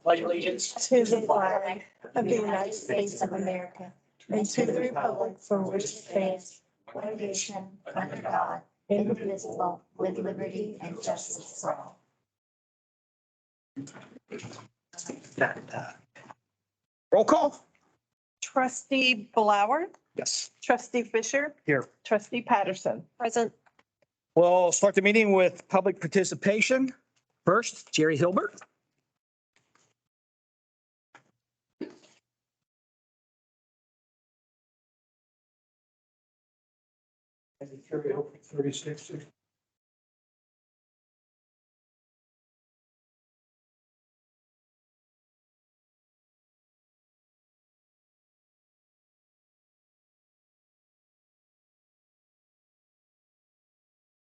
pledge allegiance to the flag of the United States of America and to the republic for which it stands, one nation, under God, indivisible, with liberty and justice for all. Roll call? Trustee Blower, Yes. trustee Fisher, Here. trustee Patterson. Present. We'll start the meeting with public participation. First, Jerry Hilbert. Carry over 36.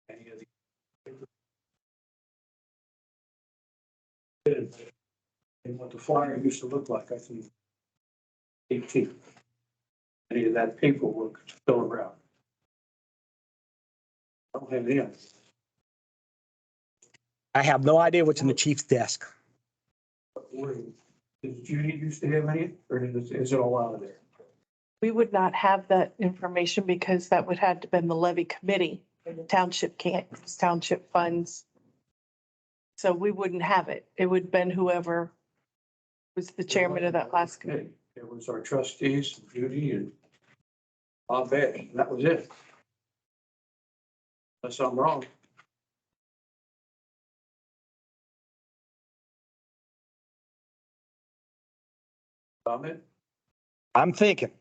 Any of the and what the flyer used to look like, I think. 18. Any of that paperwork still around? I don't have any. I have no idea what's in the chief's desk. Did Judy used to have any, or is it all out of there? We would not have that information because that would have to been the levy committee. The township can't use township funds. So we wouldn't have it. It would have been whoever was the chairman of that last committee. It was our trustees, Judy and Bob Bash, and that was it. Unless I'm wrong. Comment? I'm thinking.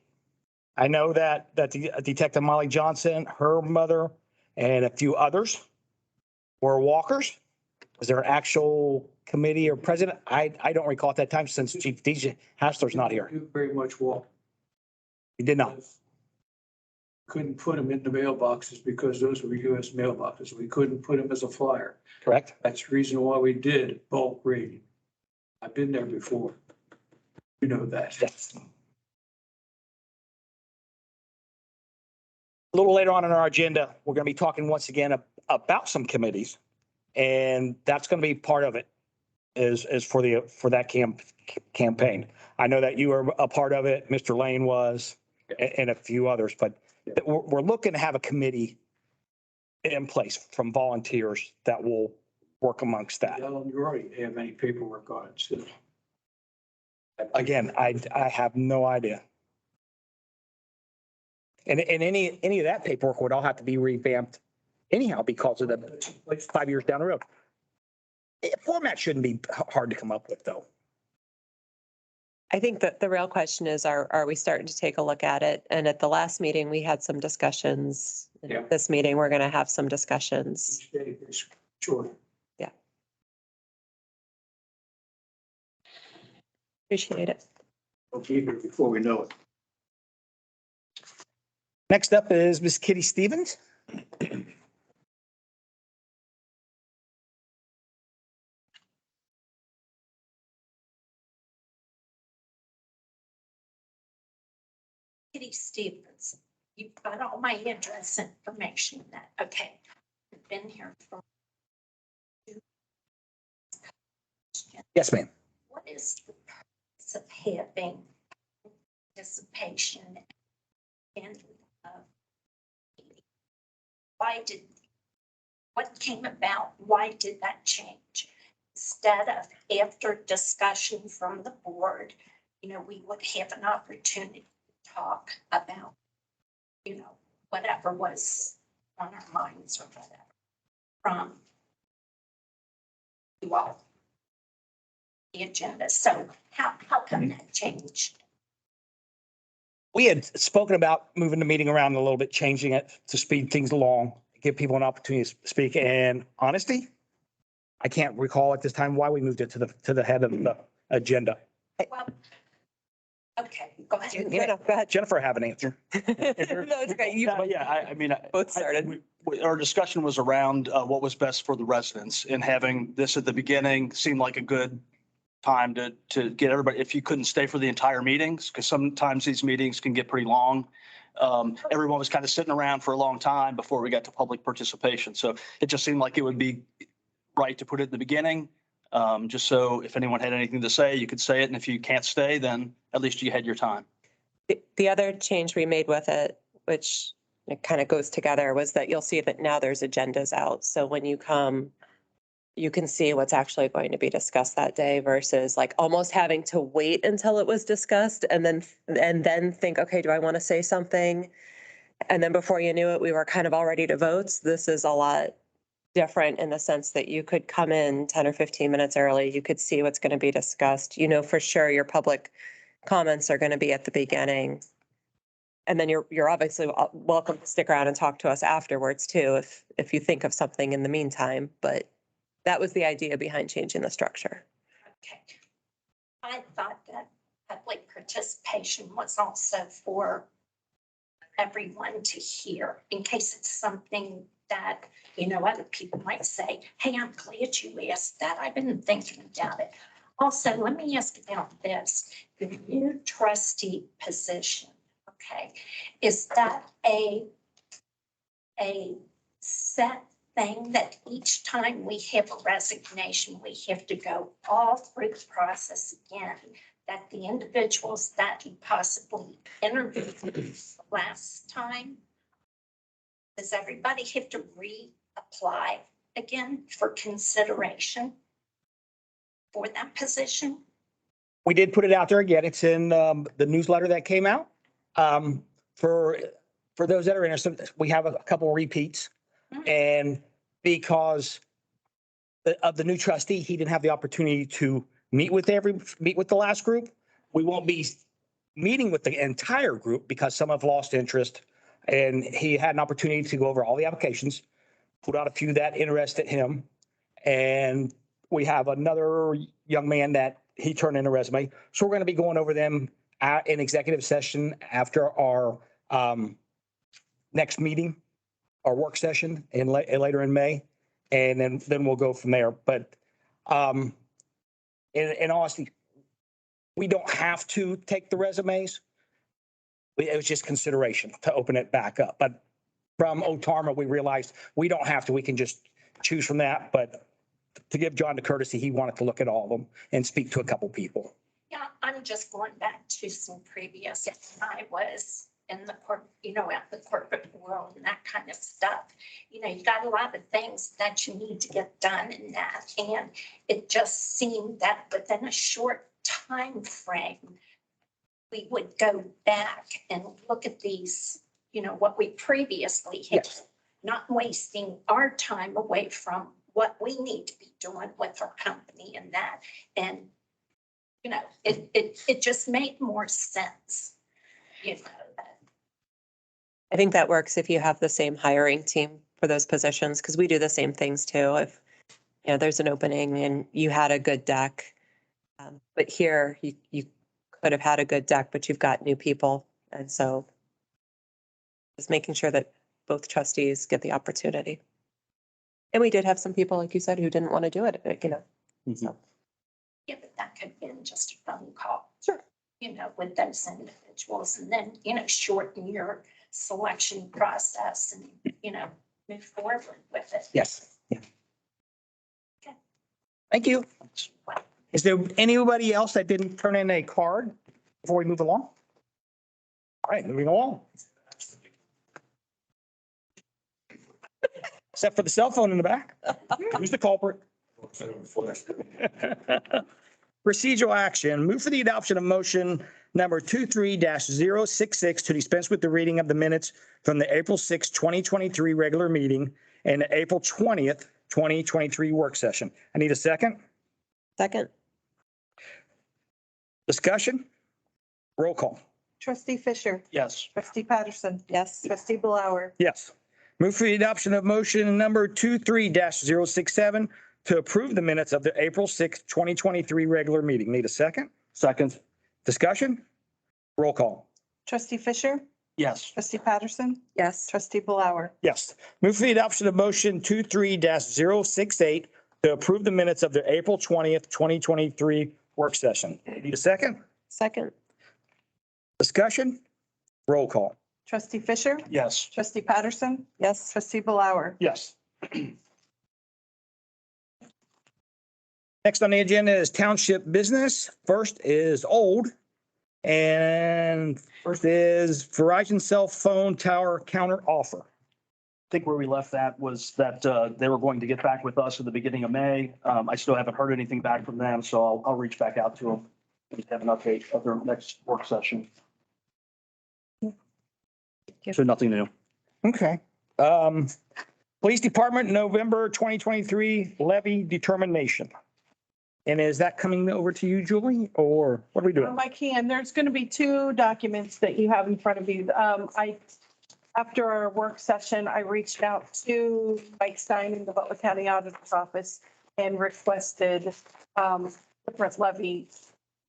I know that Detective Molly Johnson, her mother, and a few others were walkers. Was there an actual committee or president? I don't recall at that time since Chief DJ Hassler's not here. You very much walk. He did not. Couldn't put them in the mailboxes because those were US mailboxes. We couldn't put them as a flyer. Correct? That's the reason why we did bulk rating. I've been there before. You know that. Yes. A little later on in our agenda, we're going to be talking once again about some committees. And that's going to be part of it is for that campaign. I know that you were a part of it. Mr. Lane was, and a few others, but we're looking to have a committee in place from volunteers that will work amongst that. Ellen, you already have any paperwork on it. So. Again, I have no idea. And any of that paperwork would all have to be revamped anyhow because of the 5 years down the road. Format shouldn't be hard to come up with, though. I think that the real question is, are we starting to take a look at it? And at the last meeting, we had some discussions. Yeah. At this meeting, we're going to have some discussions. Each day is short. Yeah. Appreciate it. We'll be here before we know it. Next up is Miss Kitty Stevens. Kitty Stevens, you've got all my address information that, okay, I've been here for. Yes, ma'am. What is the purpose of having participation in, what came about? Why did that change? Instead of after discussion from the board, we would have an opportunity talk about, whatever was on our minds or whatever from you all. The agenda. So how come that changed? We had spoken about moving the meeting around a little bit, changing it to speed things along, give people an opportunity to speak. And honesty, I can't recall at this time why we moved it to the head of the agenda. Well, okay, go ahead. Go ahead. Jennifer, have an answer. No, it's okay. You both started. Our discussion was around what was best for the residents, and having this at the beginning seemed like a good time to get everybody, if you couldn't stay for the entire meetings, because sometimes these meetings can get pretty long. Everyone was kind of sitting around for a long time before we got to public participation. So it just seemed like it would be right to put it in the beginning. Just so if anyone had anything to say, you could say it. And if you can't stay, then at least you had your time. The other change we made with it, which it kind of goes together, was that you'll see that now there's agendas out. So when you come, you can see what's actually going to be discussed that day versus like almost having to wait until it was discussed and then think, okay, do I want to say something? And then before you knew it, we were kind of all ready to vote. So this is a lot different in the sense that you could come in 10 or 15 minutes early. You could see what's going to be discussed. You know, for sure your public comments are going to be at the beginning. And then you're obviously welcome to stick around and talk to us afterwards too, if you think of something in the meantime. But that was the idea behind changing the structure. Okay. I thought that public participation was also for everyone to hear in case it's something that, you know, other people might say, hey, I'm glad you asked that. I've been thinking about it. Also, let me ask about this, the new trustee position, okay? Is that a set thing that each time we have a resignation, we have to go all through the process again? That the individuals that you possibly interviewed last time, does everybody have to reapply again for consideration for that position? We did put it out there again. It's in the newsletter that came out. For those that are interested, we have a couple repeats. And because of the new trustee, he didn't have the opportunity to meet with the last group. We won't be meeting with the entire group because some have lost interest. And he had an opportunity to go over all the applications, put out a few that interested him. And we have another young man that he turned in a resume. So we're going to be going over them in executive session after our next meeting, our work session later in May. And then we'll go from there. But in honesty, we don't have to take the resumes. It was just consideration to open it back up. But from Otarma, we realized we don't have to. We can just choose from that. But to give John the courtesy, he wanted to look at all of them and speak to a couple people. Yeah, I'm just going back to some previous, I was in the out the corporate world and that kind of stuff. You know, you got a lot of things that you need to get done in that. And it just seemed that within a short time frame, we would go back and look at these, what we previously had, Yes. not wasting our time away from what we need to be doing with our company and that. And, it just made more sense, I think that works if you have the same hiring team for those positions, because we do the same things too. If, there's an opening and you had a good deck, but here you could have had a good deck, but you've got new people. And so just making sure that both trustees get the opportunity. And we did have some people, like you said, who didn't want to do it, so. Yeah, but that could have been just a phone call. Sure. With those individuals and then, shorten your selection process and, move forward with it. Yes. Yeah. Okay. Thank you. Is there anybody else that didn't turn in a card before we move along? All right, moving along. Except for the cell phone in the back. Who's the culprit? Procedural action, move for the adoption of motion number 23-066 to dispense with the reading of the minutes from the April 6, 2023 regular meeting and the April 20th, 2023 work session. I need a second. Second. Discussion? Roll call. Trustee Fisher, Yes. trustee Patterson, Yes. trustee Blower, Yes. Move for the adoption of motion number 23-067 to approve the minutes of the April 6, 2023 regular meeting. Need a second? Second. Discussion? Roll call. trustee Fisher, Yes. trustee Patterson, Yes. trustee Blower, Yes. Move for the adoption of motion 23-068 to approve the minutes of the April 20th, 2023 work session. Need a second? Second. Discussion? Roll call. trustee Fisher, Yes. trustee Patterson, Yes. trustee Blower, Yes. Next on the agenda is township business. First is old. And first is Verizon cell phone tower counter offer. I think where we left that was that they were going to get back with us at the beginning of May. I still haven't heard anything back from them, so I'll reach back out to them and have an update of their next work session. So nothing new. Okay. Police Department, November 2023 levy determination. And is that coming over to you, Julie, or what are we doing? I can. There's going to be two documents that you have in front of you. After our work session, I reached out to Mike Stein in the Butler County Auditor's Office and requested different levy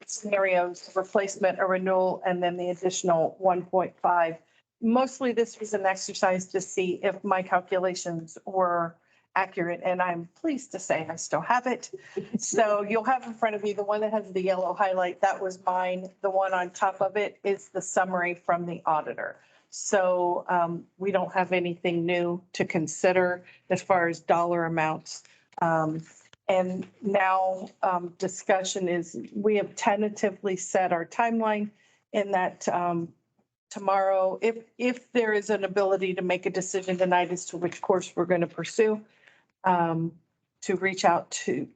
scenarios, replacement, a renewal, and then the additional 1.5. Mostly this was an exercise to see if my calculations were accurate, and I'm pleased to say I still have it. So you'll have in front of you the one that has the yellow highlight. That was mine. The one on top of it is the summary from the auditor. So we don't have anything new to consider as far as dollar amounts. And now discussion is, we have tentatively set our timeline in that tomorrow, if there is an ability to make a decision tonight as to which course we're going to pursue, to reach out to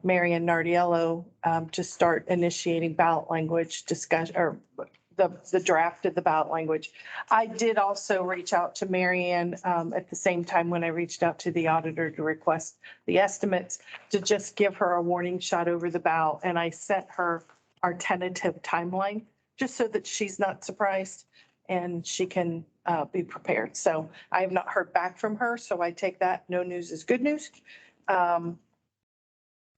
Marion Nardiello to start initiating ballot language discussion, or the draft of the ballot language. I did also reach out to Marianne at the same time when I reached out to the auditor to request the estimates, to just give her a warning shot over the bow. And I sent her our tentative timeline just so that she's not surprised and she can be prepared. So I have not heard back from her, so I take that no news is good news.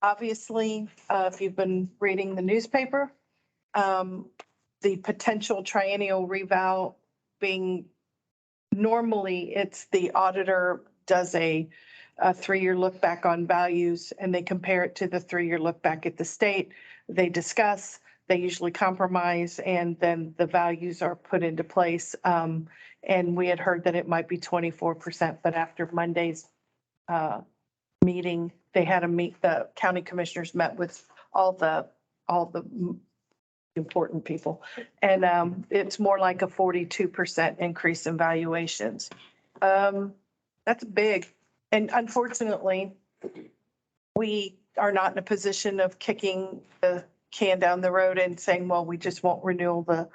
Obviously, if you've been reading the newspaper, the potential triennial revow being, normally it's the auditor does a 3-year look back on values and they compare it to the 3-year look back at the state. They discuss, they usually compromise, and then the values are put into place. And we had heard that it might be 24%, but after Monday's meeting, they had the county commissioners met with all the important people. And it's more like a 42% increase in valuations. That's big. And unfortunately, we are not in a position of kicking the can down the road and saying, well, we just won't renew the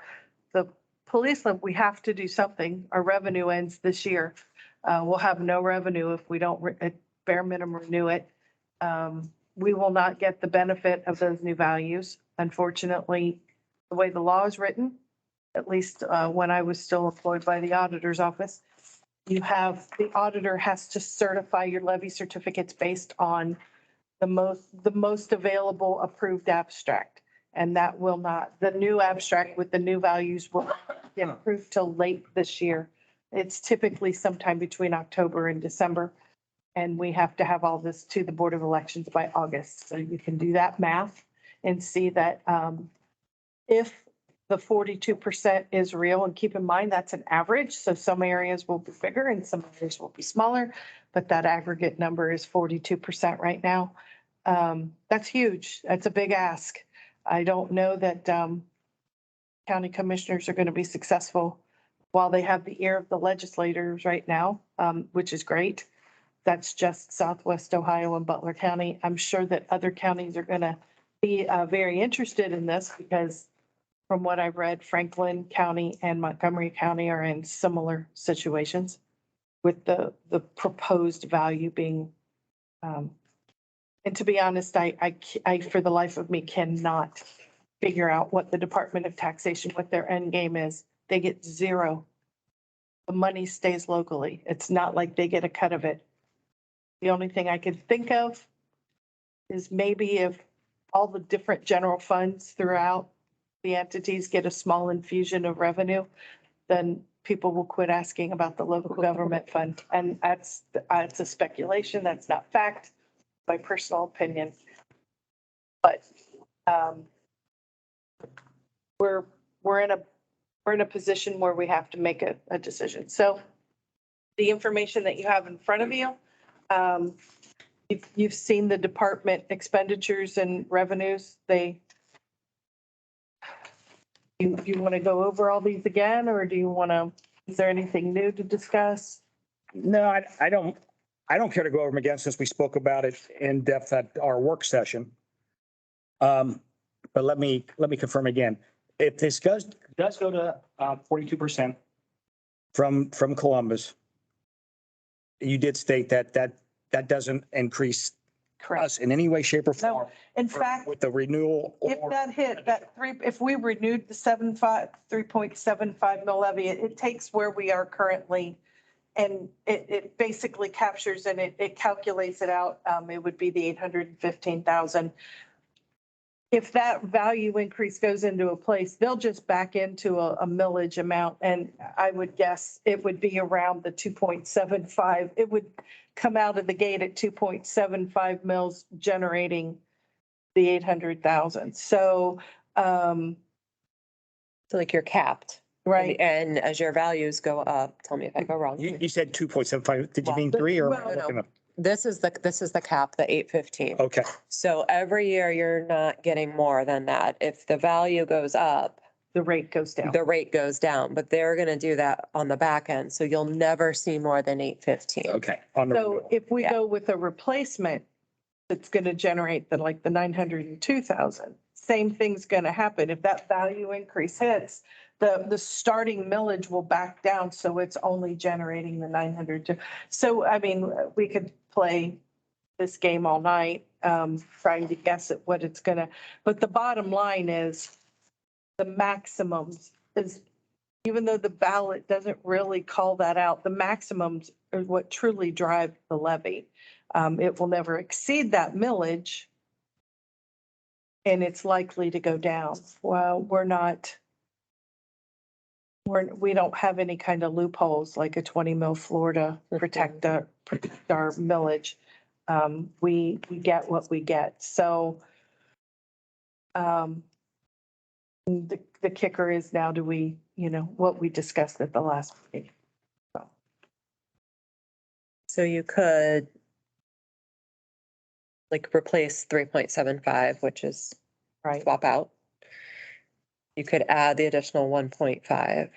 police levy. We have to do something. Our revenue ends this year. We'll have no revenue if we don't at bare minimum renew it. We will not get the benefit of those new values. Unfortunately, the way the law is written, at least when I was still employed by the auditor's office, you have, the auditor has to certify your levy certificates based on the most available approved abstract. And that will not, the new abstract with the new values will not get approved till late this year. It's typically sometime between October and December. And we have to have all this to the Board of Elections by August. So you can do that math and see that if the 42% is real, and keep in mind that's an average. So some areas will be bigger and some areas will be smaller, but that aggregate number is 42% right now. That's huge. That's a big ask. I don't know that county commissioners are going to be successful while they have the ear of the legislators right now, which is great. That's just Southwest Ohio and Butler County. I'm sure that other counties are going to be very interested in this because from what I've read, Franklin County and Montgomery County are in similar situations with the proposed value being, and to be honest, I, for the life of me, cannot figure out what the Department of Taxation, what their end game is. They get zero. The money stays locally. It's not like they get a cut of it. The only thing I could think of is maybe if all the different general funds throughout the entities get a small infusion of revenue, then people will quit asking about the local government fund. And that's a speculation. That's not fact, my personal opinion. But we're in a position where we have to make a decision. So the information that you have in front of you, If you've seen the department expenditures and revenues, you want to go over all these again, or do you want to, is there anything new to discuss? No, I don't care to go over them again since we spoke about it in depth at our work session. But let me confirm again. If this does go to 42% from Columbus, you did state that doesn't increase us in any way, shape or form In fact, with the renewal. if that hit, if we renewed the 3.75 mil levy, it takes where we are currently. And it basically captures and it calculates it out. It would be the 815,000. If that value increase goes into a place, they'll just back into a millage amount. And I would guess it would be around the 2.75. It would come out of the gate at 2.75 mils, generating the 800,000. So, So like you're capped. right. And as your values go up, tell me if I go wrong. You said 2.75. Did you Well, mean 3 or? well, no. This is the cap, the 815. Okay, So every year you're not getting more than that. If the value goes up, The rate goes down. the rate goes down, but they're going to do that on the back end. So you'll never see more than 815. okay. On the So renewal. if we Yeah. go with a replacement, it's going to generate the 902,000. Same thing's going to happen. If that value increase hits, the starting millage will back down. So it's only generating the 902. So, I mean, we could play this game all night, trying to guess at what it's going to, but the bottom line is the maximums is, even though the ballot doesn't really call that out, the maximums are what truly drive the levy. It will never exceed that millage, and it's likely to go down. Well, we don't have any kind of loopholes like a 20 mil Florida protect our millage. We get what we get. So the kicker is now, do we, what we discussed at the last meeting. So you could like replace 3.75, which is Right. swap out. You could add the additional 1.5.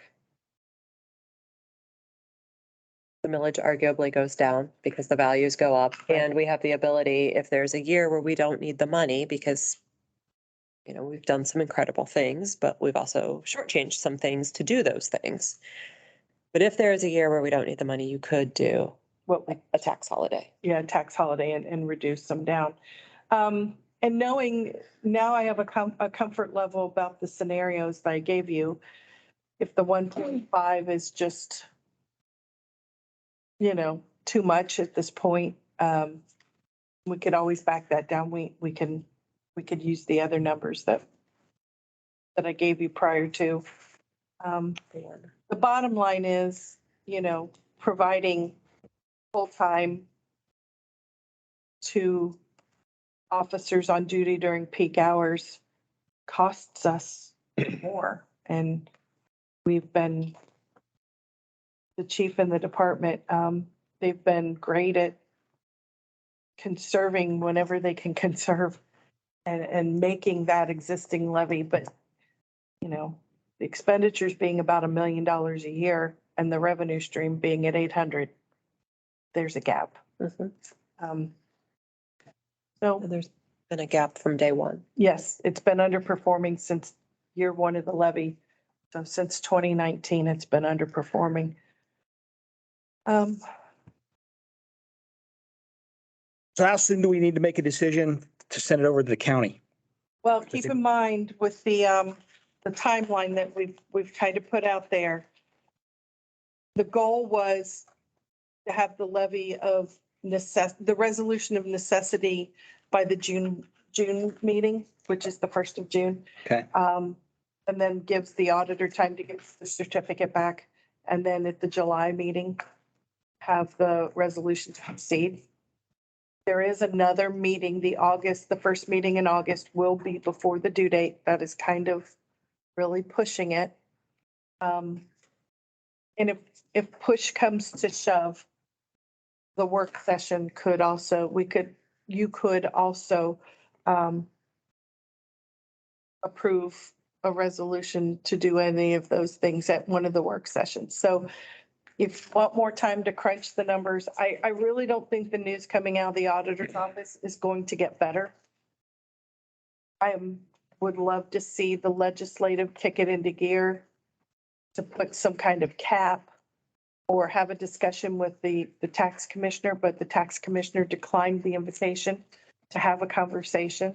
The millage arguably goes down because the values go up, and we have the ability, if there's a year where we don't need the money because we've done some incredible things, but we've also shortchanged some things to do those things. But if there is a year where we don't need the money, you could do a tax holiday. Yeah, tax holiday and reduce them down. And knowing now I have a comfort level about the scenarios that I gave you. If the 1.5 is just, too much at this point, we could always back that down. We could use the other numbers that I gave you prior to. The bottom line is, providing full-time to officers on duty during peak hours costs us more. And we've been, the chief and the department, they've been great at conserving whenever they can conserve and making that existing levy. But, the expenditures being about $1 million a year and the revenue stream being at 800, there's a gap. So And there's been a gap from day one. yes, it's been underperforming since year one of the levy. So since 2019, it's been underperforming. So how soon do we need to make a decision to send it over to the county? Well, keep in mind with the timeline that we've kind of put out there, the goal was to have the levy of the resolution of necessity by the June meeting, which is the 1st of June. Okay. And then gives the auditor time to get the certificate back. And then at the July meeting, have the resolution to proceed. There is another meeting, the first meeting in August will be before the due date. That is kind of really pushing it. And if push comes to shove, the work session could also, you could also approve a resolution to do any of those things at one of the work sessions. So if you want more time to crunch the numbers, I really don't think the news coming out of the auditor's office is going to get better. Would love to see the legislative kick it into gear to put some kind of cap or have a discussion with the tax commissioner, but the tax commissioner declined the invitation to have a conversation.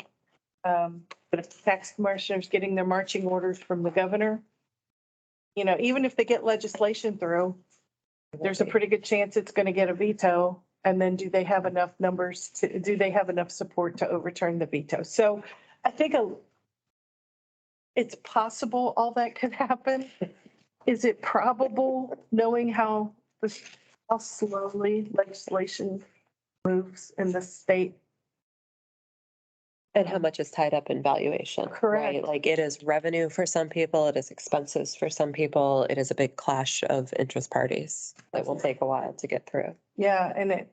But if the tax commissioner is getting their marching orders from the governor, you know, even if they get legislation through, there's a pretty good chance it's going to get a veto. And then do they have enough numbers do they have enough support to overturn the veto? So I think it's possible all that could happen. Is it probable, knowing how slowly legislation moves in the state? And how much is tied up in valuation, right? Correct. Like it is revenue for some people, it is expenses for some people, it is a big clash of interest parties that will take a while to get through. Yeah, and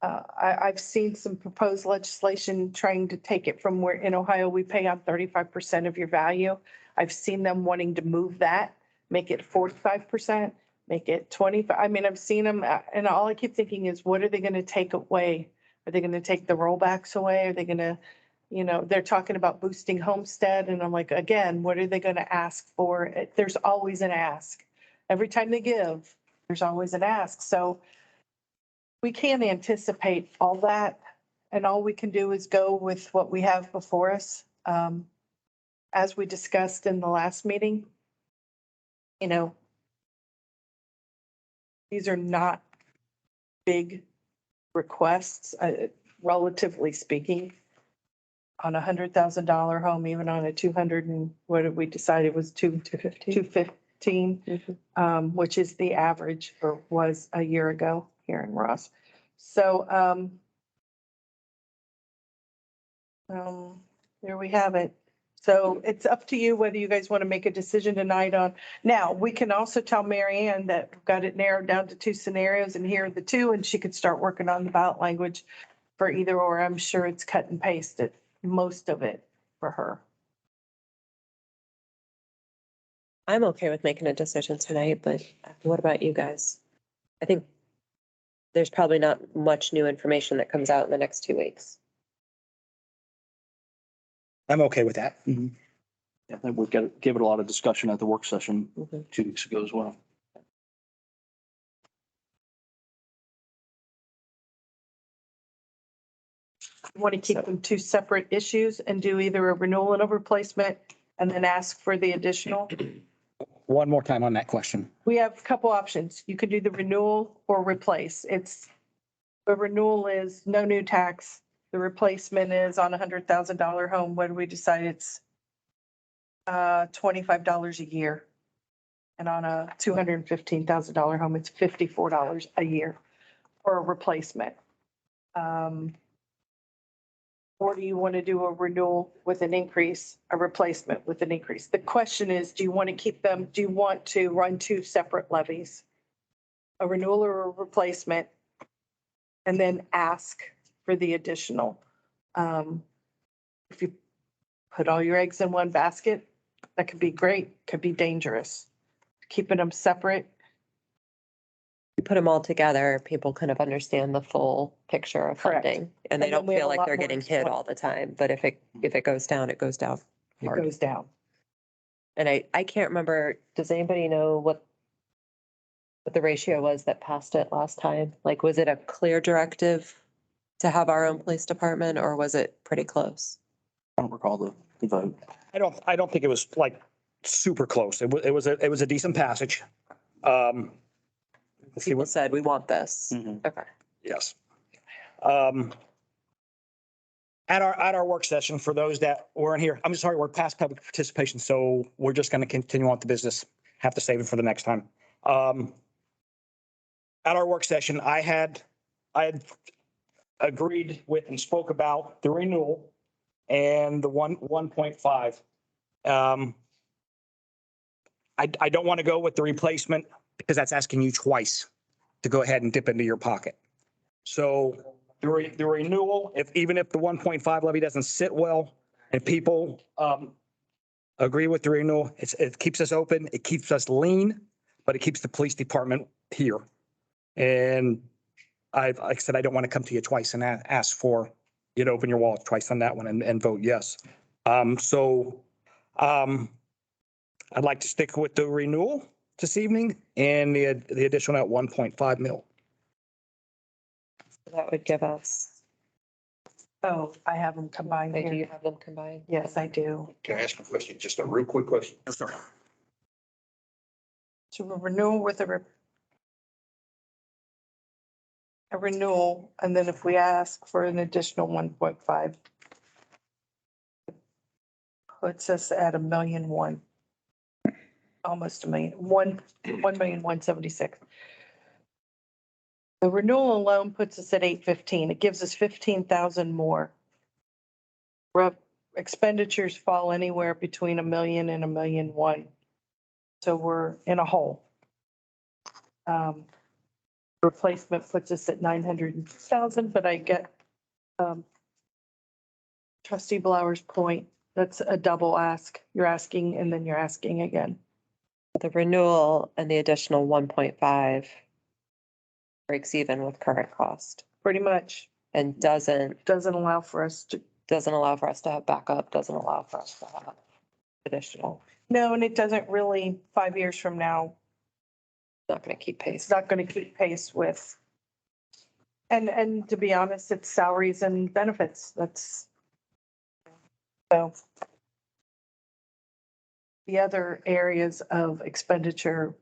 I've seen some proposed legislation trying to take it from where in Ohio, we pay on 35% of your value. I've seen them wanting to move that, make it 45%, make it 25. I mean, I've seen them and all I keep thinking is, what are they going to take away? Are they going to take the rollbacks away? Are they going to, you know, they're talking about boosting homestead. And I'm like, again, what are they going to ask for? There's always an ask. Every time they give, there's always an ask. So we can't anticipate all that. And all we can do is go with what we have before us. As we discussed in the last meeting, you know, these are not big requests, relatively speaking. On $100,000 home, even on a 200 and what did we decide it was 215, which is the average or was a year ago here in Ross. So, there we have it. So it's up to you whether you guys want to make a decision tonight on. Now, we can also tell Mary Ann that we've got it narrowed down to 2 scenarios and here are the 2, and she could start working on the ballot language for either or. I'm sure it's cut and pasted, most of it for her. I'm okay with making a decision tonight, but what about you guys? I think there's probably not much new information that comes out in the next 2 weeks. I'm okay with that. Yeah, I think we've got, gave it a lot of discussion at the work session Mhm. 2 weeks ago as well. You want to keep them 2 separate issues and do either a renewal and a replacement and then ask for the additional? One more time on that question. We have a couple options. You could do the renewal or replace. The renewal is no new tax. The replacement is on $100,000 home. What do we decide? It's $25 a year. And on a $215,000 home, it's $54 a year for a replacement. Or do you want to do a renewal with an increase, a replacement with an increase? The question is, do you want to keep them, do you want to run 2 separate levies? A renewal or a replacement? And then ask for the additional. If you put all your eggs in one basket, that could be great, could be dangerous. Keeping them separate. You put them all together, people kind of understand the full picture of Correct. funding. And they And then don't we have feel a like lot they're more getting hit all the time. But if it goes down, it goes down It hard. goes down. And I can't remember, does anybody know what the ratio was that passed it last time? Like, was it a clear directive to have our own police department, or was it pretty close? I don't recall the vote. I don't think it was like super close. It was a decent passage. Let's see People what, said, we want this. Mhm. Okay. yes. At our work session, for those that weren't here, I'm sorry, we're past public participation, so we're just going to continue on with the business. Have to save it for the next time. At our work session, I had agreed with and spoke about the renewal and the 1.5. I don't want to go with the replacement because that's asking you twice to go ahead and dip into your pocket. So the renewal, even if the 1.5 levy doesn't sit well and people agree with the renewal, it keeps us open, it keeps us lean, but it keeps the police department here. And like I said, I don't want to come to you twice and ask for you to open your wallet twice on that one and vote yes. I'd like to stick with the renewal this evening and the additional at 1.5 mil. That would give us, Oh, I have them combined do you here. have them combined? Yes, I do. Can I ask a question? Just a real quick question. No, sir. So a renewal with a renewal, and then if we ask for an additional 1.5, puts us at 1,000,001. Almost 1,000,000, 1,176,000. The renewal alone puts us at 815. It gives us 15,000 more. Expenditures fall anywhere between 1,000,000 and 1,000,001. So we're in a hole. Replacement puts us at 900,000, but I get trustee Blower's point. That's a double ask. You're asking and then you're asking again. The renewal and the additional 1.5 breaks even with current cost Pretty much and doesn't allow for us to, allow for us to have backup, doesn't allow for us to have additional. no, and it doesn't really, 5 years from now, Not going to keep pace. it's not going to keep pace with. And to be honest, it's salaries and benefits. That's so. The other areas of expenditure,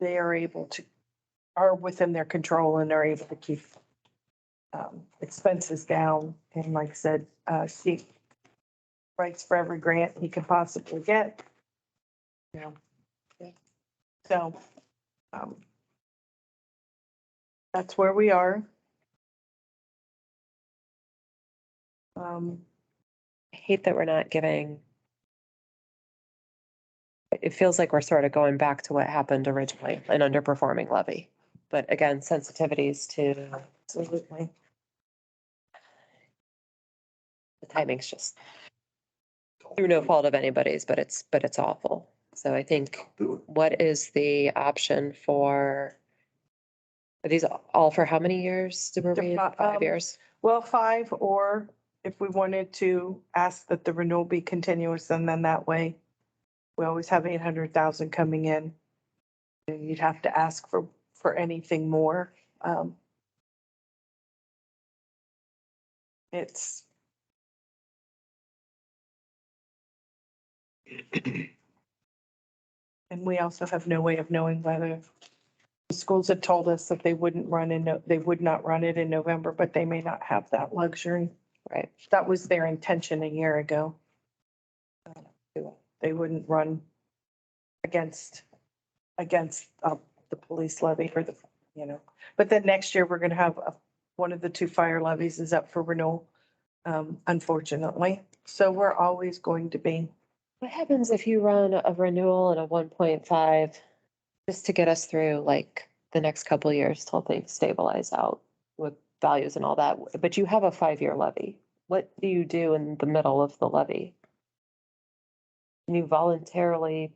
they are within their control and are able to keep expenses down. And like I said, Steve writes for every grant he can possibly get. You know. So that's where we are. I hate that we're not giving. It feels like we're sort of going back to what happened originally, an underperforming levy. But again, sensitivities to Absolutely. the timing's just through no fault of anybody's, but it's awful. So I think what is the option for, are these all for how many years? Were we in 5 years? Well, 5, or if we wanted to ask that the renewal be continuous, and then that way we always have 800,000 coming in. And you'd have to ask for anything more. It's and we also have no way of knowing whether the schools had told us that they would not run it in November, but they may not have that luxury. Right. That was their intention a year ago. They wouldn't run against the police levy or but then next year we're going to have one of the 2 fire levies is up for renewal, unfortunately. So we're always going to be. What happens if you run a renewal and a 1.5 just to get us through like the next couple of years till things stabilize out with values and all that? But you have a 5-year levy. What do you do in the middle of the levy? Can you voluntarily?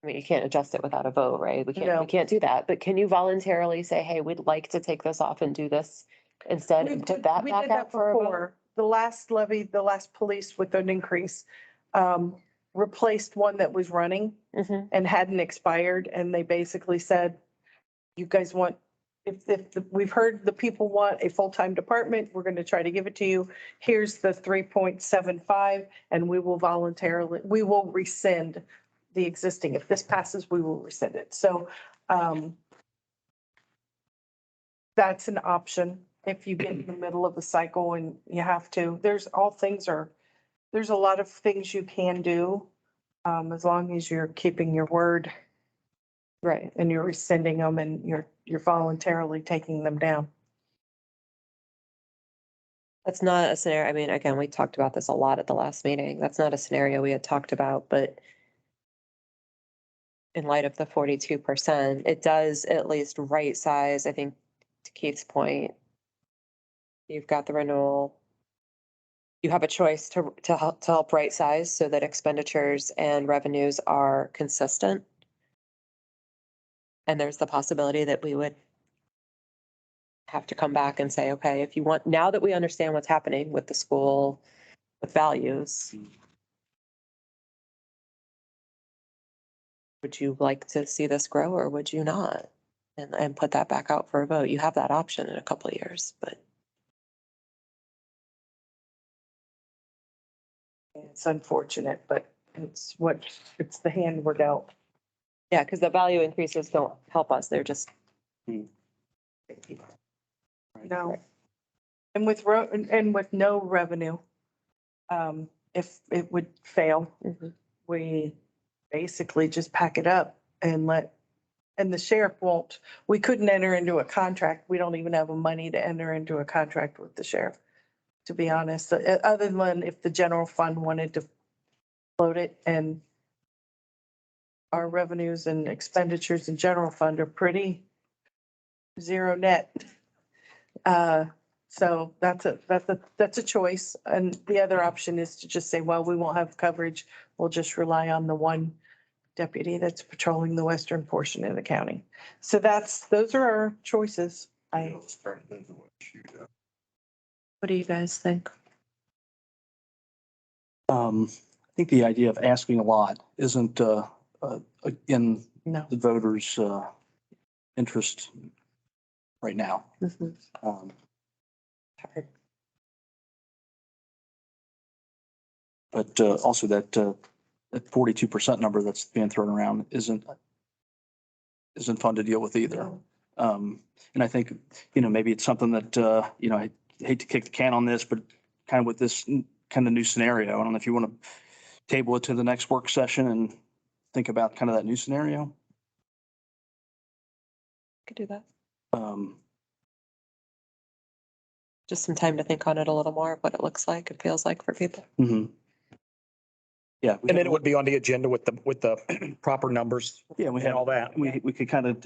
I mean, you can't adjust it without a vote, right? We No. can't do that. But can you voluntarily say, hey, we'd like to take this off and do this instead and put that We back did out that for a vote? before. The last levy, the last police with an increase, replaced one that was running Mhm. and hadn't expired. And they basically said, you guys want, we've heard the people want a full-time department, we're going to try to give it to you. Here's the 3.75 and we will rescind the existing. If this passes, we will rescind it. So that's an option if you get in the middle of the cycle and you have to. There's a lot of things you can do as long as you're keeping your word. Right. And you're rescinding them and you're voluntarily taking them down. That's not a scenario. I mean, again, we talked about this a lot at the last meeting. That's not a scenario we had talked about, but in light of the 42%, it does at least right size, I think to Keith's point, you've got the renewal. You have a choice to help right size so that expenditures and revenues are consistent. And there's the possibility that we would have to come back and say, okay, if you want, now that we understand what's happening with the school, with values, would you like to see this grow or would you not? And put that back out for a vote. You have that option in a couple of years, but It's unfortunate, but it's the hand we're dealt. yeah, because the value increases don't help us. They're just. No. And with no revenue, if it would fail, Mhm. we basically just pack it up and and the sheriff won't, we couldn't enter into a contract. We don't even have the money to enter into a contract with the sheriff, to be honest, other than if the general fund wanted to float it, and our revenues and expenditures in general fund are pretty zero net. So that's a choice. And the other option is to just say, well, we won't have coverage. We'll just rely on the one deputy that's patrolling the western portion of the county. So those are our choices. What do you guys think? I think the idea of asking a lot isn't, in No. the voters' interest right now. Um, Hard. But also that 42% number that's being thrown around isn't fun to deal with either. And I think, maybe it's something that, I hate to kick the can on this, but kind of with this kind of new scenario, I don't know if you want to table it to the next work session and think about kind of that new scenario. Could do that. Um, Just some time to think on it a little more, what it looks like, it feels like for people. mhm. Yeah. And then it would be on the agenda with the proper numbers Yeah, we and have all that. we could kind of,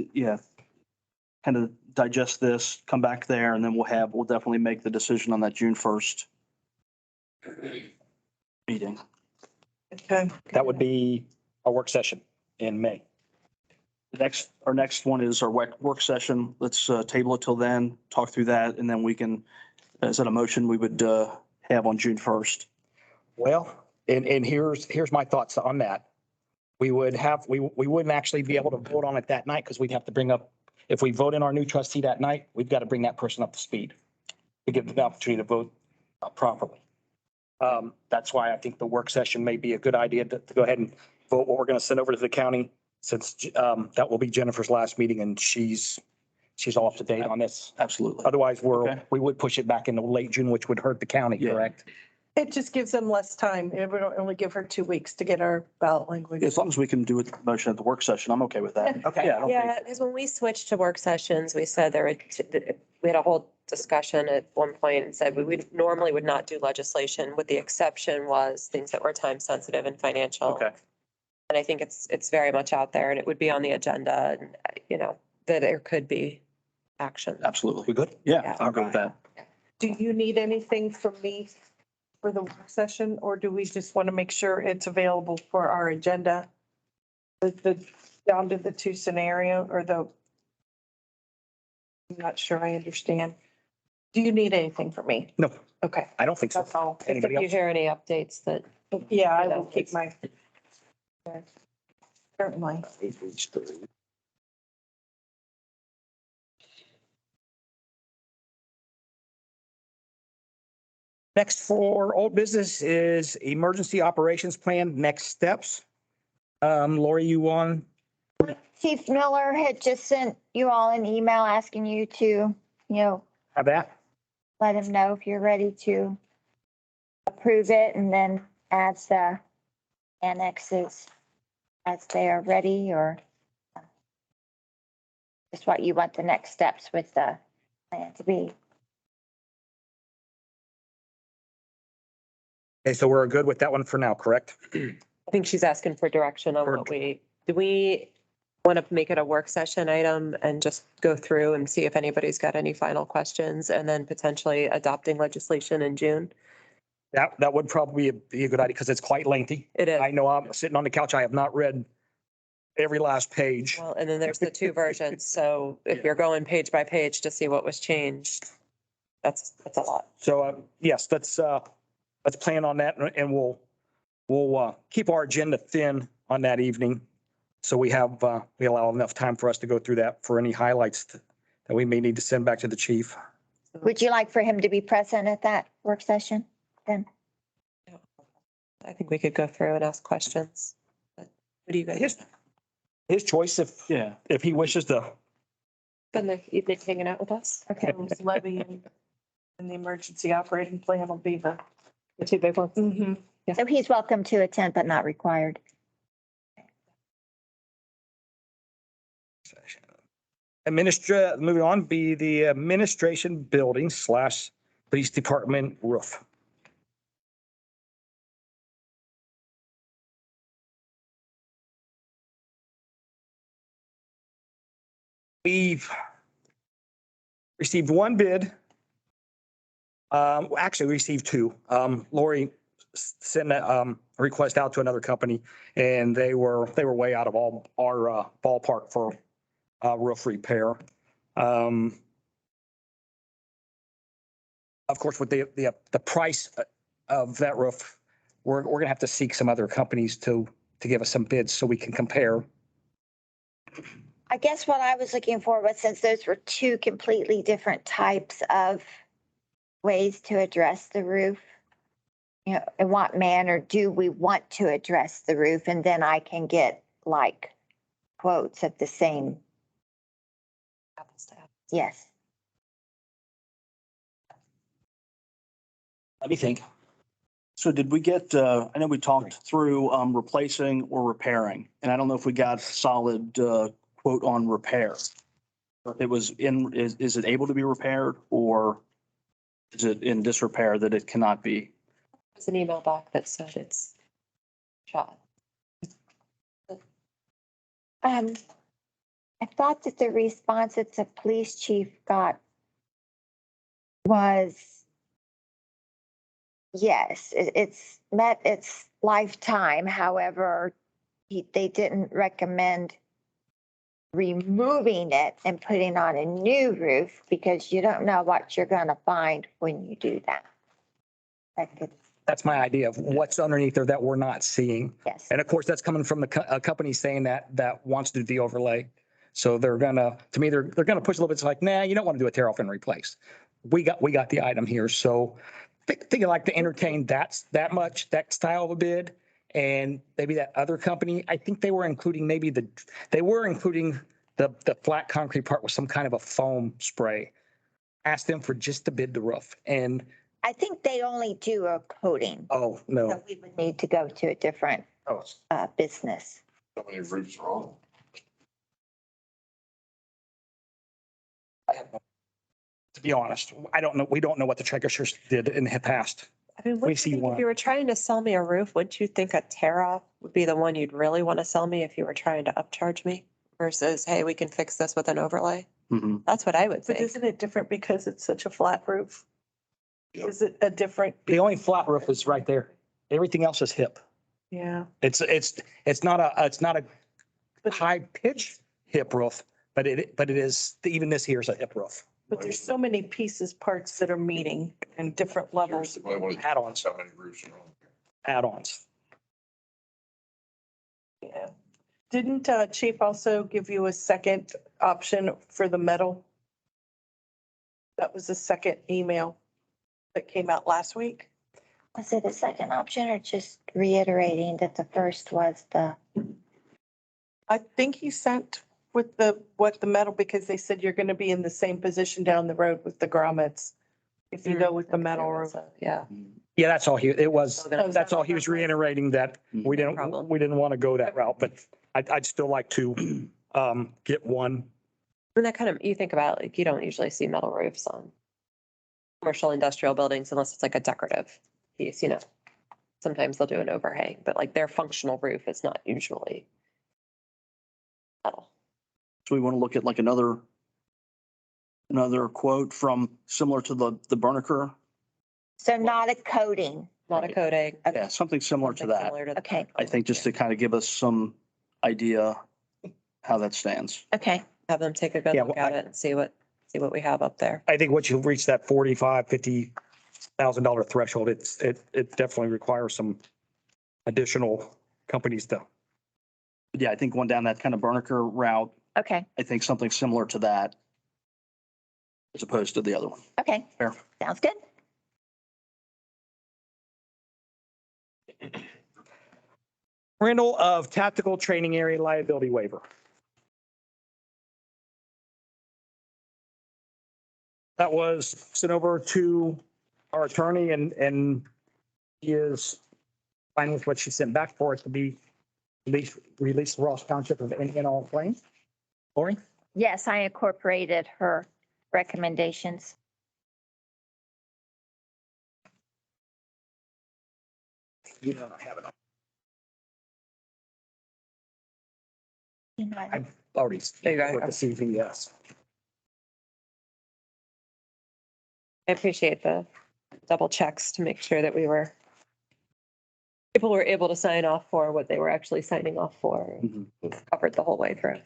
kind of digest this, come back there, and then we'll definitely make the decision on that June 1st meeting. Okay. That would be a work session in May. Our next one is our work session. Let's table it till then, talk through that, and then we can, is that a motion we would have on June 1st? Well, and here's my thoughts on that. We wouldn't actually be able to vote on it that night because we'd have to bring up, if we vote in our new trustee that night, we've got to bring that person up to speed to give them the opportunity to vote properly. That's why I think the work session may be a good idea to go ahead and vote what we're going to send over to the county, since that will be Jennifer's last meeting and she's off to date on this. Absolutely. Otherwise, Okay. we would push it back into late June, which would hurt the county, Yeah. correct? It just gives them less time. We don't only give her 2 weeks to get our ballot language. As long as we can do it motion at the work session, I'm okay with that. Okay. Yeah, I don't think, Yeah, because when we switched to work sessions, we said we had a whole discussion at one point and said we would not do legislation, with the exception was things that were time sensitive and financial. okay. And I think it's very much out there and it would be on the agenda and, that there could be action. Absolutely. We good? Yeah, I'm good with that. Do you need anything from me for the work session, or do we just want to make sure it's available for our agenda? Down to the 2 scenario I'm not sure I understand. Do you need anything from me? No, Okay, I don't think so. that's all. Anybody If you else? hear any updates that, Yeah, I will keep my. Certainly. Next for old business is emergency operations plan, next steps. Lori, you on? Chief Miller had just sent you all an email asking you to, Have that? let him know if you're ready to approve it, and then add the annexes as they are ready, or just what you want the next steps with the plan to be. Okay, so we're good with that one for now, correct? I think she's asking for direction on what do we want to make it a work session item and just go through and see if anybody's got any final questions and then potentially adopting legislation in June. That would probably be a good idea because it's quite lengthy. It is. I know I'm sitting on the couch. I have not read every last page. Well, and then there's the two versions. So if you're going page by page to see what was changed, that's a lot. So, yes, let's plan on that and we'll keep our agenda thin on that evening. So we allow enough time for us to go through that for any highlights that we may need to send back to the chief. Would you like for him to be present at that work session then? I think we could go through and ask questions. But what do you guys? His choice if he wishes to. Spend the evening hanging out with us. Okay, levy and the emergency operating plan will be the. The two big ones. Mhm. So he's welcome to attend, but not required. Moving on, be the administration building / police department roof. We've received one bid. Actually, we received two. Lori sent a request out to another company and they were way out of all our ballpark for roof repair. Of course, with the price of that roof, we're gonna have to seek some other companies to give us some bids so we can compare. I guess what I was looking for was, since those were two completely different types of ways to address the roof, you know, in what manner do we want to address the roof? And then I can get like quotes of the same. Apples to apples. Yes. Let me think. So did we get, I know we talked through replacing or repairing, and I don't know if we got solid quote on repair. It was is it able to be repaired or is it in disrepair that it cannot be? There's an email back that said it's shot. I thought that the response that the police chief got was, yes, it's met its lifetime. However, they didn't recommend removing it and putting on a new roof because you don't know what you're gonna find when you do that. That could, That's my idea of what's underneath there that we're not seeing. yes. And of course, that's coming from a company saying that wants to do the overlay. So they're gonna push a little bit. It's like, nah, you don't want to do a tear off and replace. We got the item here. So I think I'd like to entertain that style of a bid. And maybe that other company, I think they were including the flat concrete part with some kind of a foam spray. Ask them for just to bid the roof. And I think they only do a coating. oh, no. So we would need to go to a different Oh, business. How many roofs are on? to be honest, I don't know. We don't know what the Traeger's did in the past. I mean, We wouldn't see you think one. if you were trying to sell me a roof, wouldn't you think a tear off would be the one you'd really want to sell me if you were trying to upcharge me versus, hey, we can fix this with an overlay? Mhm. That's what I would But think. isn't it different because it's such a flat roof? Yep. Is it a different? The only flat roof is right there. Everything else is hip. Yeah. It's not a high pitch hip roof, but it is, even this here is a hip roof. But there's so many pieces, parts that are meeting and different levels. Seriously, might want to Add-ons. how many roofs are on. Add-ons. Yeah. Didn't Chief also give you a second option for the metal? That was the second email that came out last week. Was it a second option or just reiterating that the first was the, I think he sent with the metal because they said you're going to be in the same position down the road with the grommets if you go with the metal roof. Yeah. Yeah, that's all that's all he was Right. reiterating, that we No problem. didn't want to go that route, but I'd still like to get one. And that kind of, you think about, like, you don't usually see metal roofs on commercial industrial buildings unless it's like a decorative piece, Sometimes they'll do an overhang, but like their functional roof is not usually So we want to look at like another quote from similar to the Berniker. So not a coding. not a coding. Yeah, something similar to something that. similar to Okay. I think just to kind of give us some idea how that stands. Okay. Have them take a good Yeah, look well, at it and see what we have up there. I think once you reach that $50,000 threshold, it definitely requires some additional companies to. Yeah, I think going down that kind of Berniker route, Okay. I think something similar to that as opposed to the other one. Okay. Fair. Sounds good. Rental of tactical training area liability waiver. That was sent over to our attorney and he is fine with what she sent back for it to be released Ross Township of any and all claims. Lori? Yes, I incorporated her recommendations. You don't have it. I I've already. There you go. With the CV, yes. I appreciate the double checks to make sure that people were able to sign off for what they were actually signing off for. Mhm. Covered the whole way through.